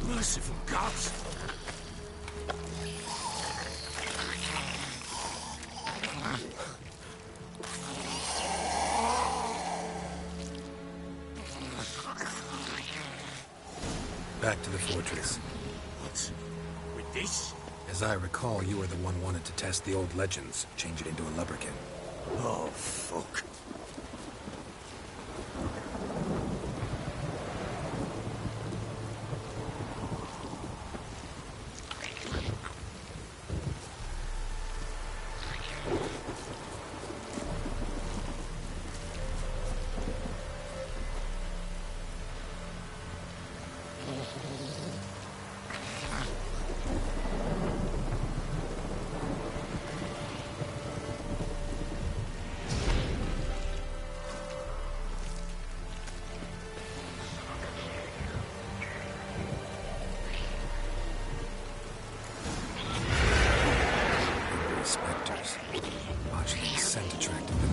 Merciful gods! Back to the fortress. What? With this? As I recall, you were the one wanted to test the old legends, change it into a lubberkin. Oh, fuck. Spectres. Botchling's scent attracted them.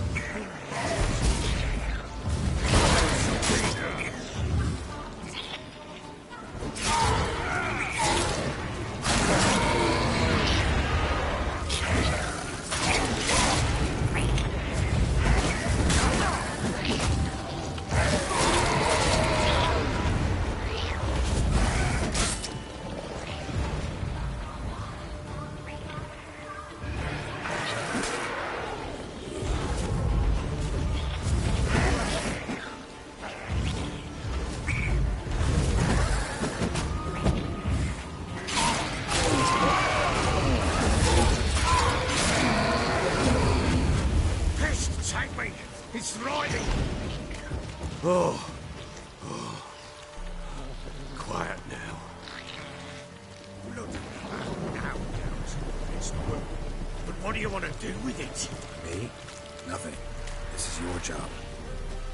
Quiet now. Bloody hell, now, but what do you want to do with it? Me? Nothing. This is your job.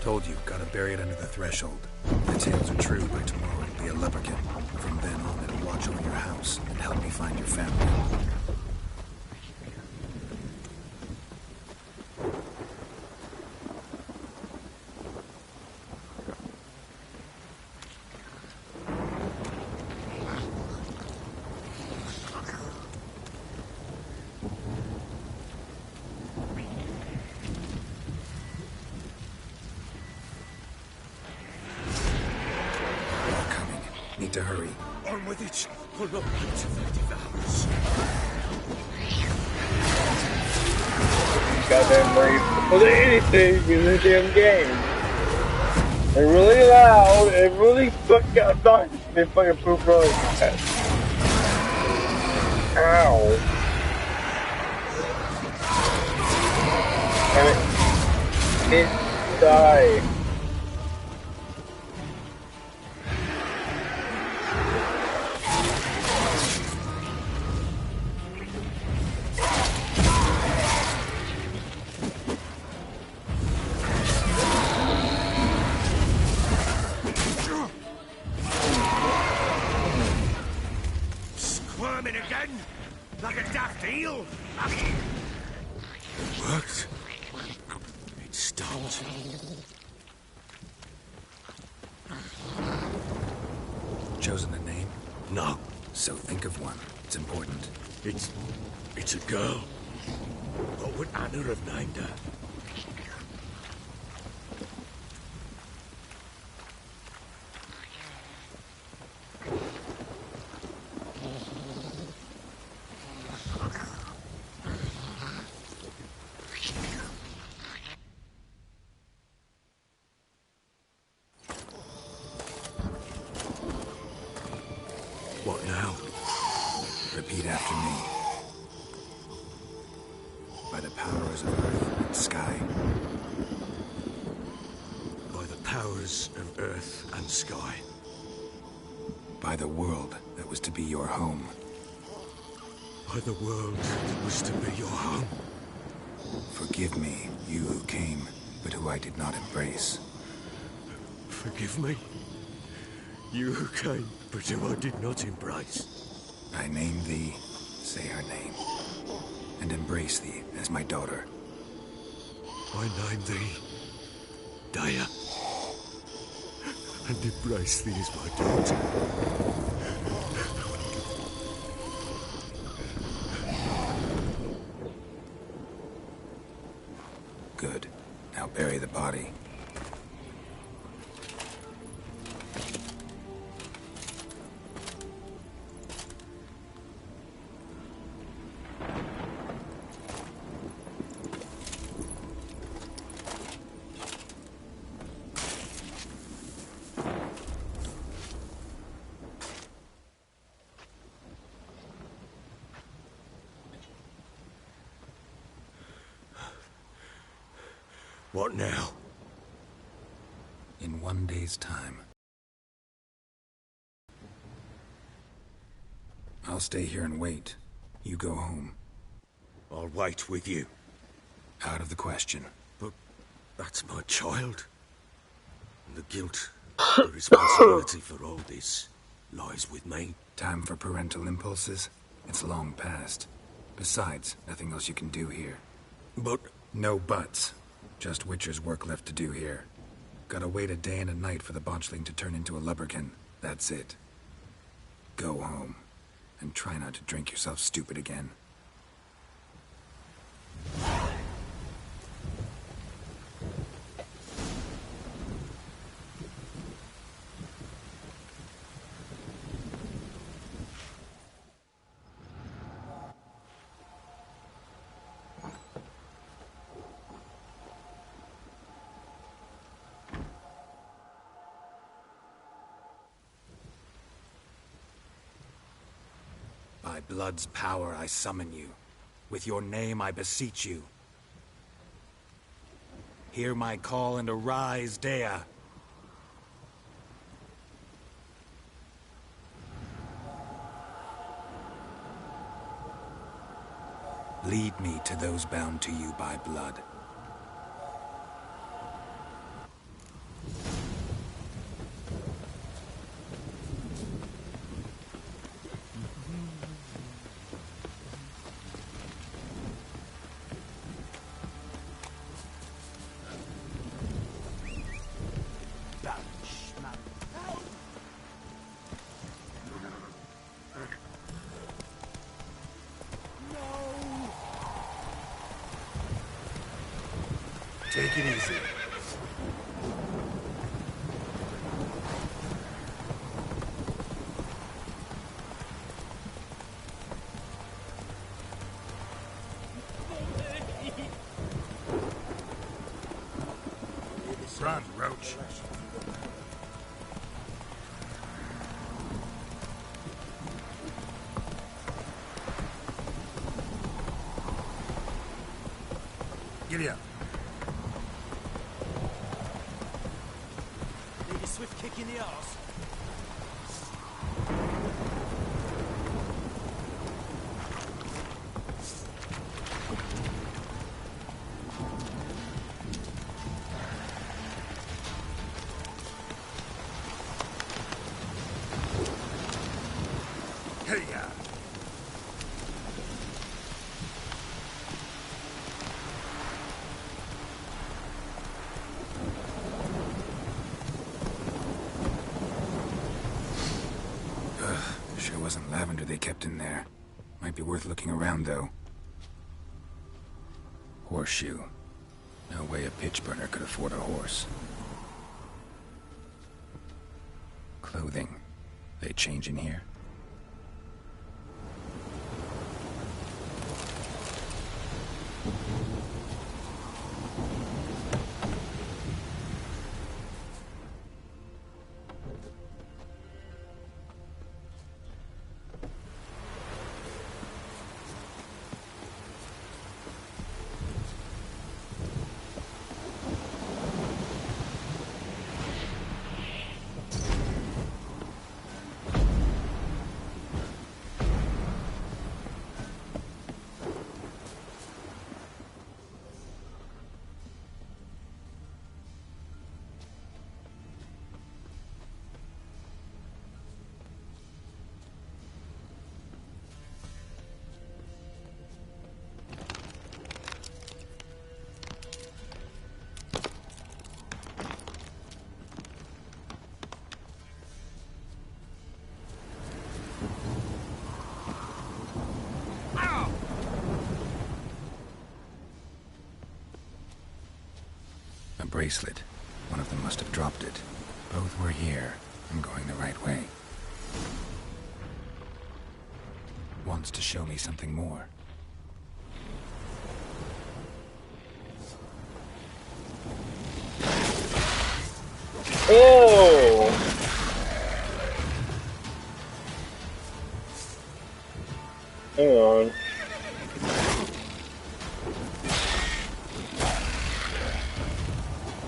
Told you, gotta bury it under the threshold. If the tales are true, by tomorrow it'll be a leprechaun. From then on, it'll watch over your house and help me find your family. Need to hurry. On with it. Pull up into the devours. Goddamn brave. Was there anything in this damn game? They're really loud and really fucking obnoxious. They fucking poop really fast. Ow. And it died. Squirming again? Like a daft eel? It worked. It stopped. Chosen a name? No. So think of one. It's important. It's a girl. What would Anna have named her? What now? Repeat after me. By the powers of earth and sky. By the powers of earth and sky. By the world that was to be your home. By the world that was to be your home. Forgive me, you who came, but who I did not embrace. Forgive me, you who came, but who I did not embrace. I name thee, say her name, and embrace thee as my daughter. I name thee, Daya, and embrace thee as my daughter. Good. Now bury the body. What now? In 1 day's time. I'll stay here and wait. You go home. I'll wait with you. Out of the question. But that's my child. And the guilt, the responsibility for all this lies with me. Time for parental impulses? It's long past. Besides, nothing else you can do here. But... No buts. Just Witcher's work left to do here. Gotta wait a day and a night for the botchling to turn into a lubberkin. That's it. Go home. And try not to drink yourself stupid again. By blood's power I summon you. With your name I beseech you. Hear my call and arise, Dea. Lead me to those bound to you by blood. Take it easy. Run, Roach. Giddy up. Need a swift kick in the arse. Hey, ya. Sure wasn't lavender they kept in there. Might be worth looking around, though. Horseshoe. No way a pitch burner could afford a horse. Clothing. They change in here? A bracelet. One of them must have dropped it. Both were here. I'm going the right way. Wants to show me something more. Oh! Hang on.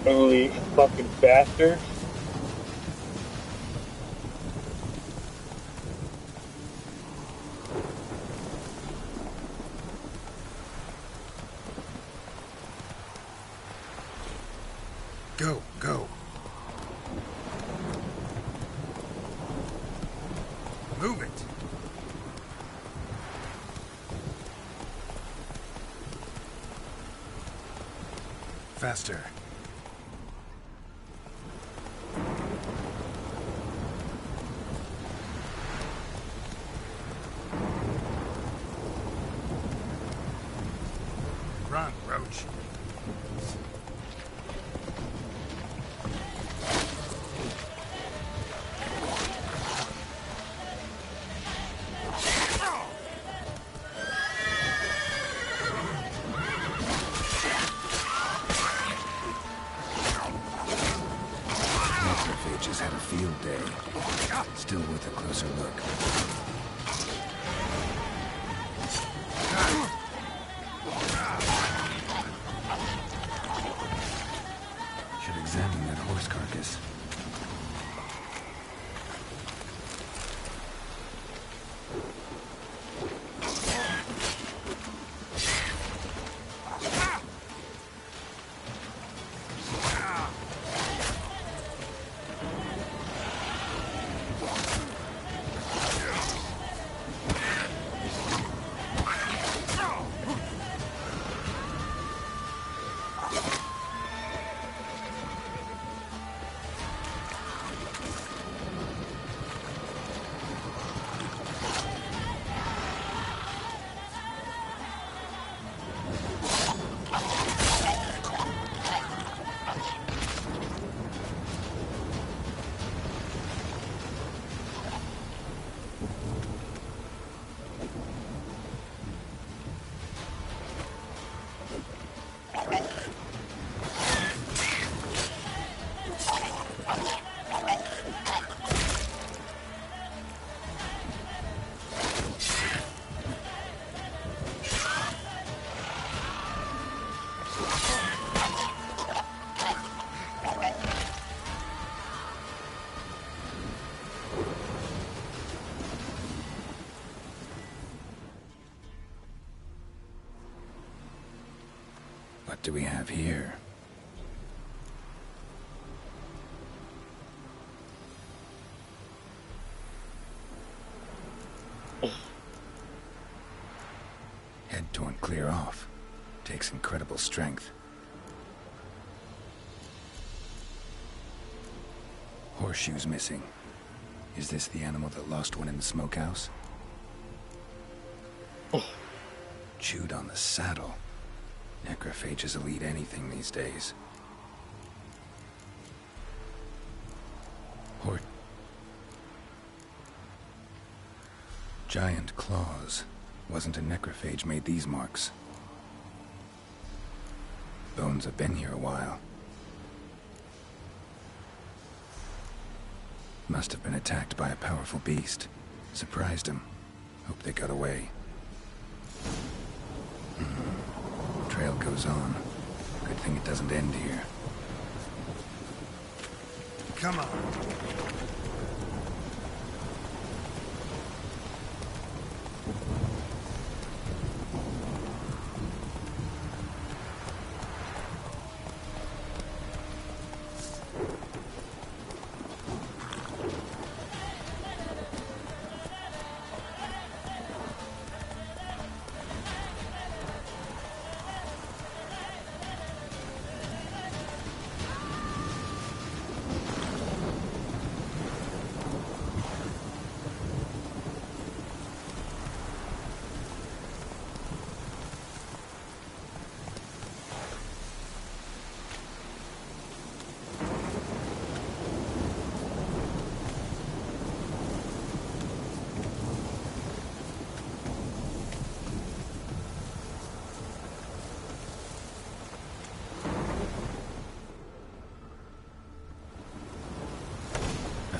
Holy fucking bastard. Go, go. Move it. Faster. Run, Roach. Nichxlvs just had a field day. Still worth a closer look. Should examine that horse carcass. What do we have here? Head torn clear off. Takes incredible strength. Horseshoes missing. Is this the animal that lost one in the smokehouse? Chewed on the saddle. Necrophages will eat anything these days. Giant claws. Wasn't a necrophage made these marks. Bones have been here a while. Must have been attacked by a powerful beast. Surprised him. Hope they got away. Trail goes on. Good thing it doesn't end here. Come on.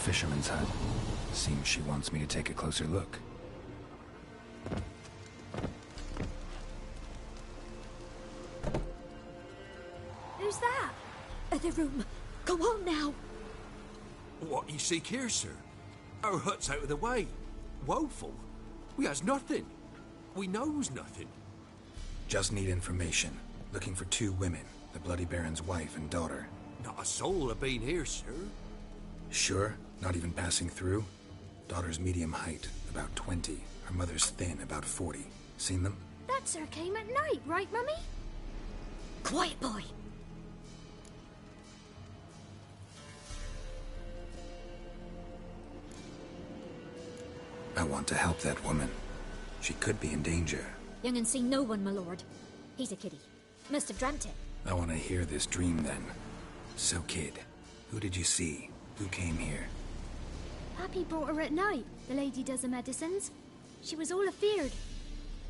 Fisherman's hut. Seems she wants me to take a closer look. Who's that? Other room. Go on now. What you seek here, sir? Our hut's out of the way. Woeful. We has nothing. We knows nothing. Just need information. Looking for 2 women. The Bloody Baron's wife and daughter. Not a soul have been here, sir. Sure? Not even passing through? Daughter's medium height, about 20. Her mother's thin, about 40. Seen them? That sir came at night, right, Mummy? Quiet, boy. I want to help that woman. She could be in danger. Young and seen no one, my lord. He's a kiddie. Must have dreamt it. I want to hear this dream then. So, kid, who did you see? Who came here? Pappy brought her at night. The lady does the medicines. She was all afeared.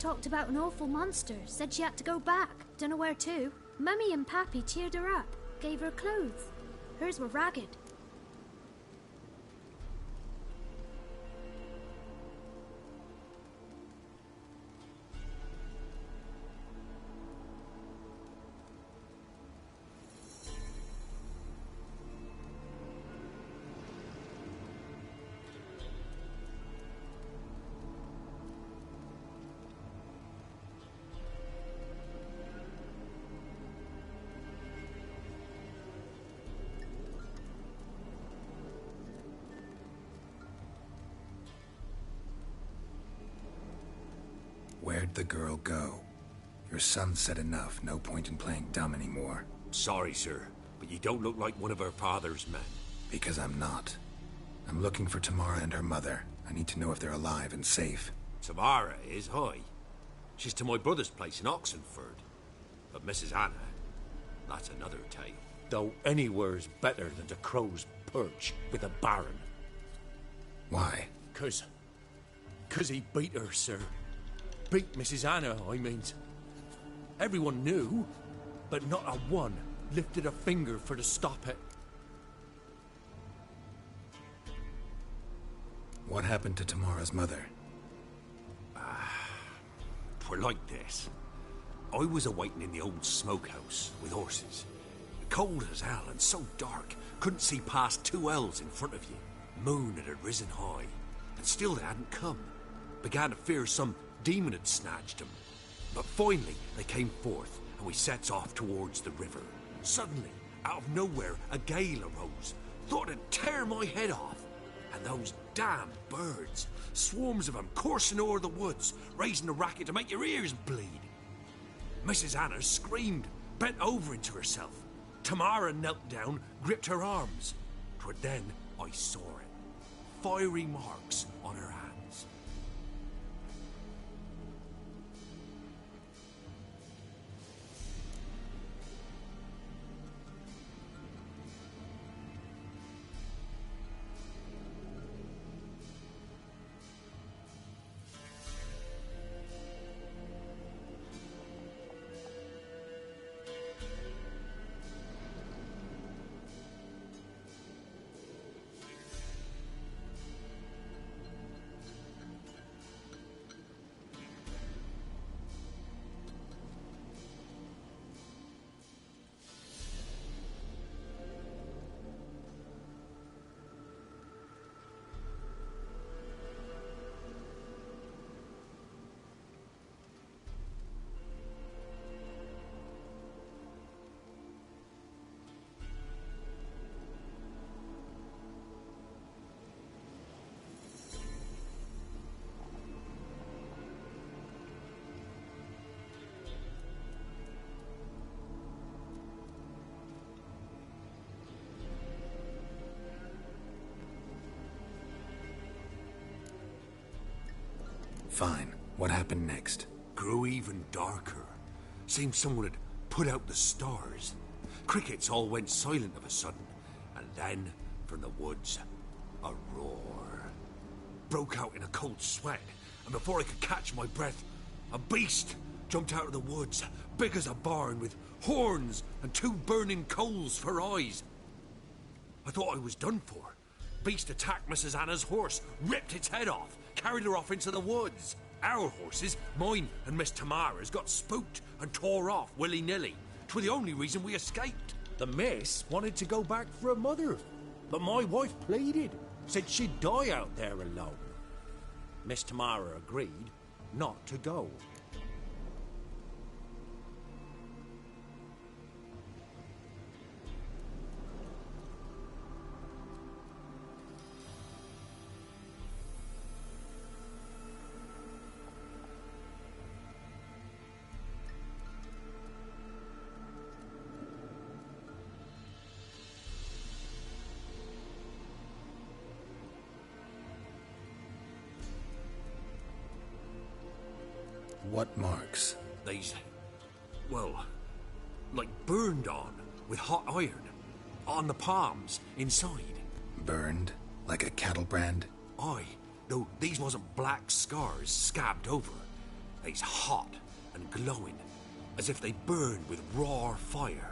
Talked about an awful monster. Said she had to go back. Dunno where to. Mummy and Pappy cheered her up. Gave her clothes. Hers were ragged. Where'd the girl go? Your son said enough. No point in playing dumb anymore. Sorry, sir, but you don't look like one of her father's men. Because I'm not. I'm looking for Tamara and her mother. I need to know if they're alive and safe. Tamara is, hi. She's to my brother's place in Oxenford. But Mrs. Anna, that's another tale. Though anywhere's better than the Crow's Perch with a baron. Why? 'Cause he beat her, sir. Beat Mrs. Anna, I mean. Everyone knew, but not a one lifted a finger for to stop it. What happened to Tamara's mother? We're like this. I was awaiting in the old smokehouse with horses. Cold as hell and so dark, couldn't see past 2 ells in front of you. Moon had risen high, and still they hadn't come. Began to fear some demon had snatched them. But finally they came forth, and we sets off towards the river. Suddenly, out of nowhere, a gale arose. Thought it'd tear my head off. And those damn birds, swarms of them coursing o'er the woods, raising a racket to make your ears bleed. Mrs. Anna screamed, bent over into herself. Tamara knelt down, gripped her arms. 'Twere then I saw it. Fiery marks on her hands. Fine. What happened next? Grew even darker. Seemed someone had put out the stars. Crickets all went silent of a sudden, and then, from the woods, a roar. Broke out in a cold sweat, and before I could catch my breath, a beast jumped out of the woods, big as a barn, with horns and 2 burning coals for eyes. I thought I was done for. Beast attacked Mrs. Anna's horse, ripped its head off, carried her off into the woods. Our horses, mine and Miss Tamara's, got spooked and tore off willy-nilly. 'Twere the only reason we escaped. The miss wanted to go back for her mother, but my wife pleaded, said she'd die out there alone. Miss Tamara agreed not to go. What marks? These, well, like burned on with hot iron. On the palms, inside. Burned? Like a cattle brand? Aye, though these wasn't black scars scabbed over. They's hot and glowing, as if they burned with raw fire.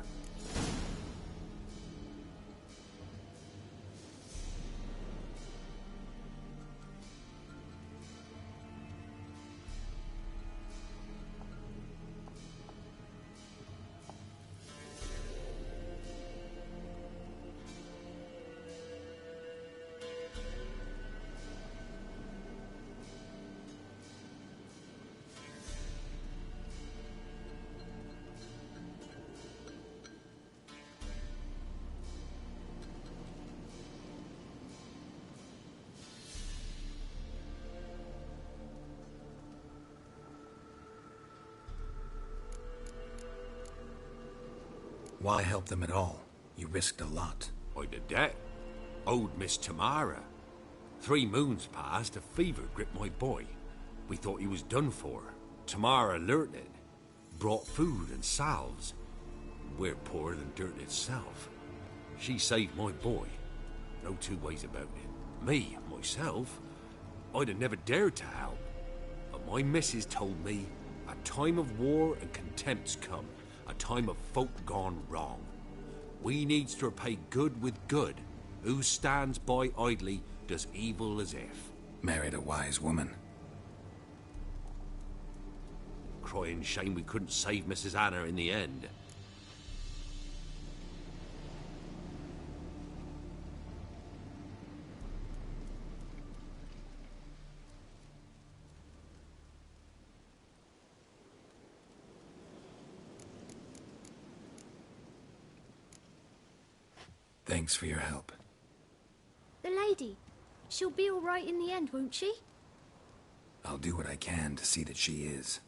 Why help them at all? You risked a lot. I did that. Owed Miss Tamara. 3 moons passed, a fever gripped my boy. We thought he was done for. Tamara alerted, brought food and salves. We're poorer than dirt itself. She saved my boy. No 2 ways about it. Me, myself, I'd have never dared to help. But my missus told me a time of war and contempt's come. A time of folk gone wrong. We needs to repay good with good. Who stands by idly does evil as if. Married a wise woman. Crying shame we couldn't save Mrs. Anna in the end. Thanks for your help. The lady, she'll be all right in the end, won't she? I'll do what I can to see that she is.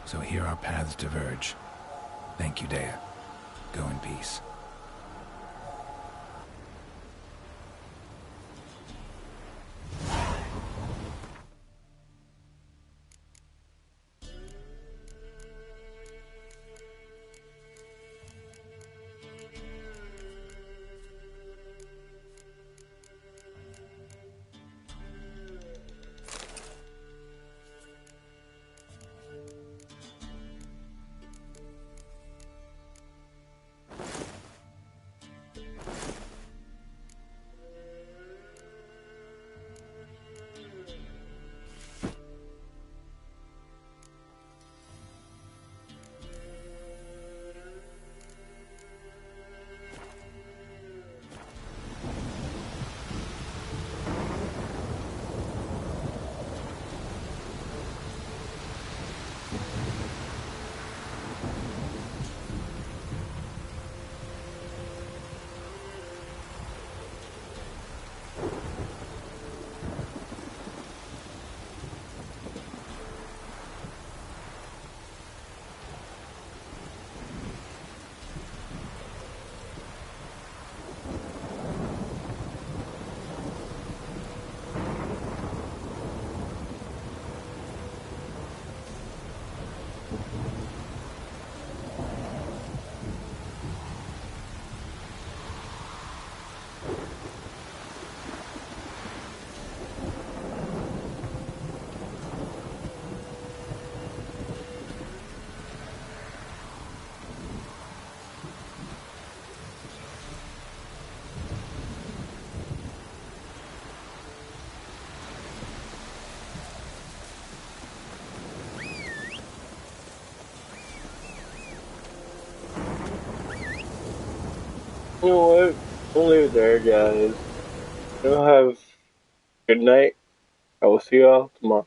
So here our paths diverge. Thank you, Dea. Go in peace. You know what? We'll leave it there, guys. You'll have a good night. I will see you all tomorrow.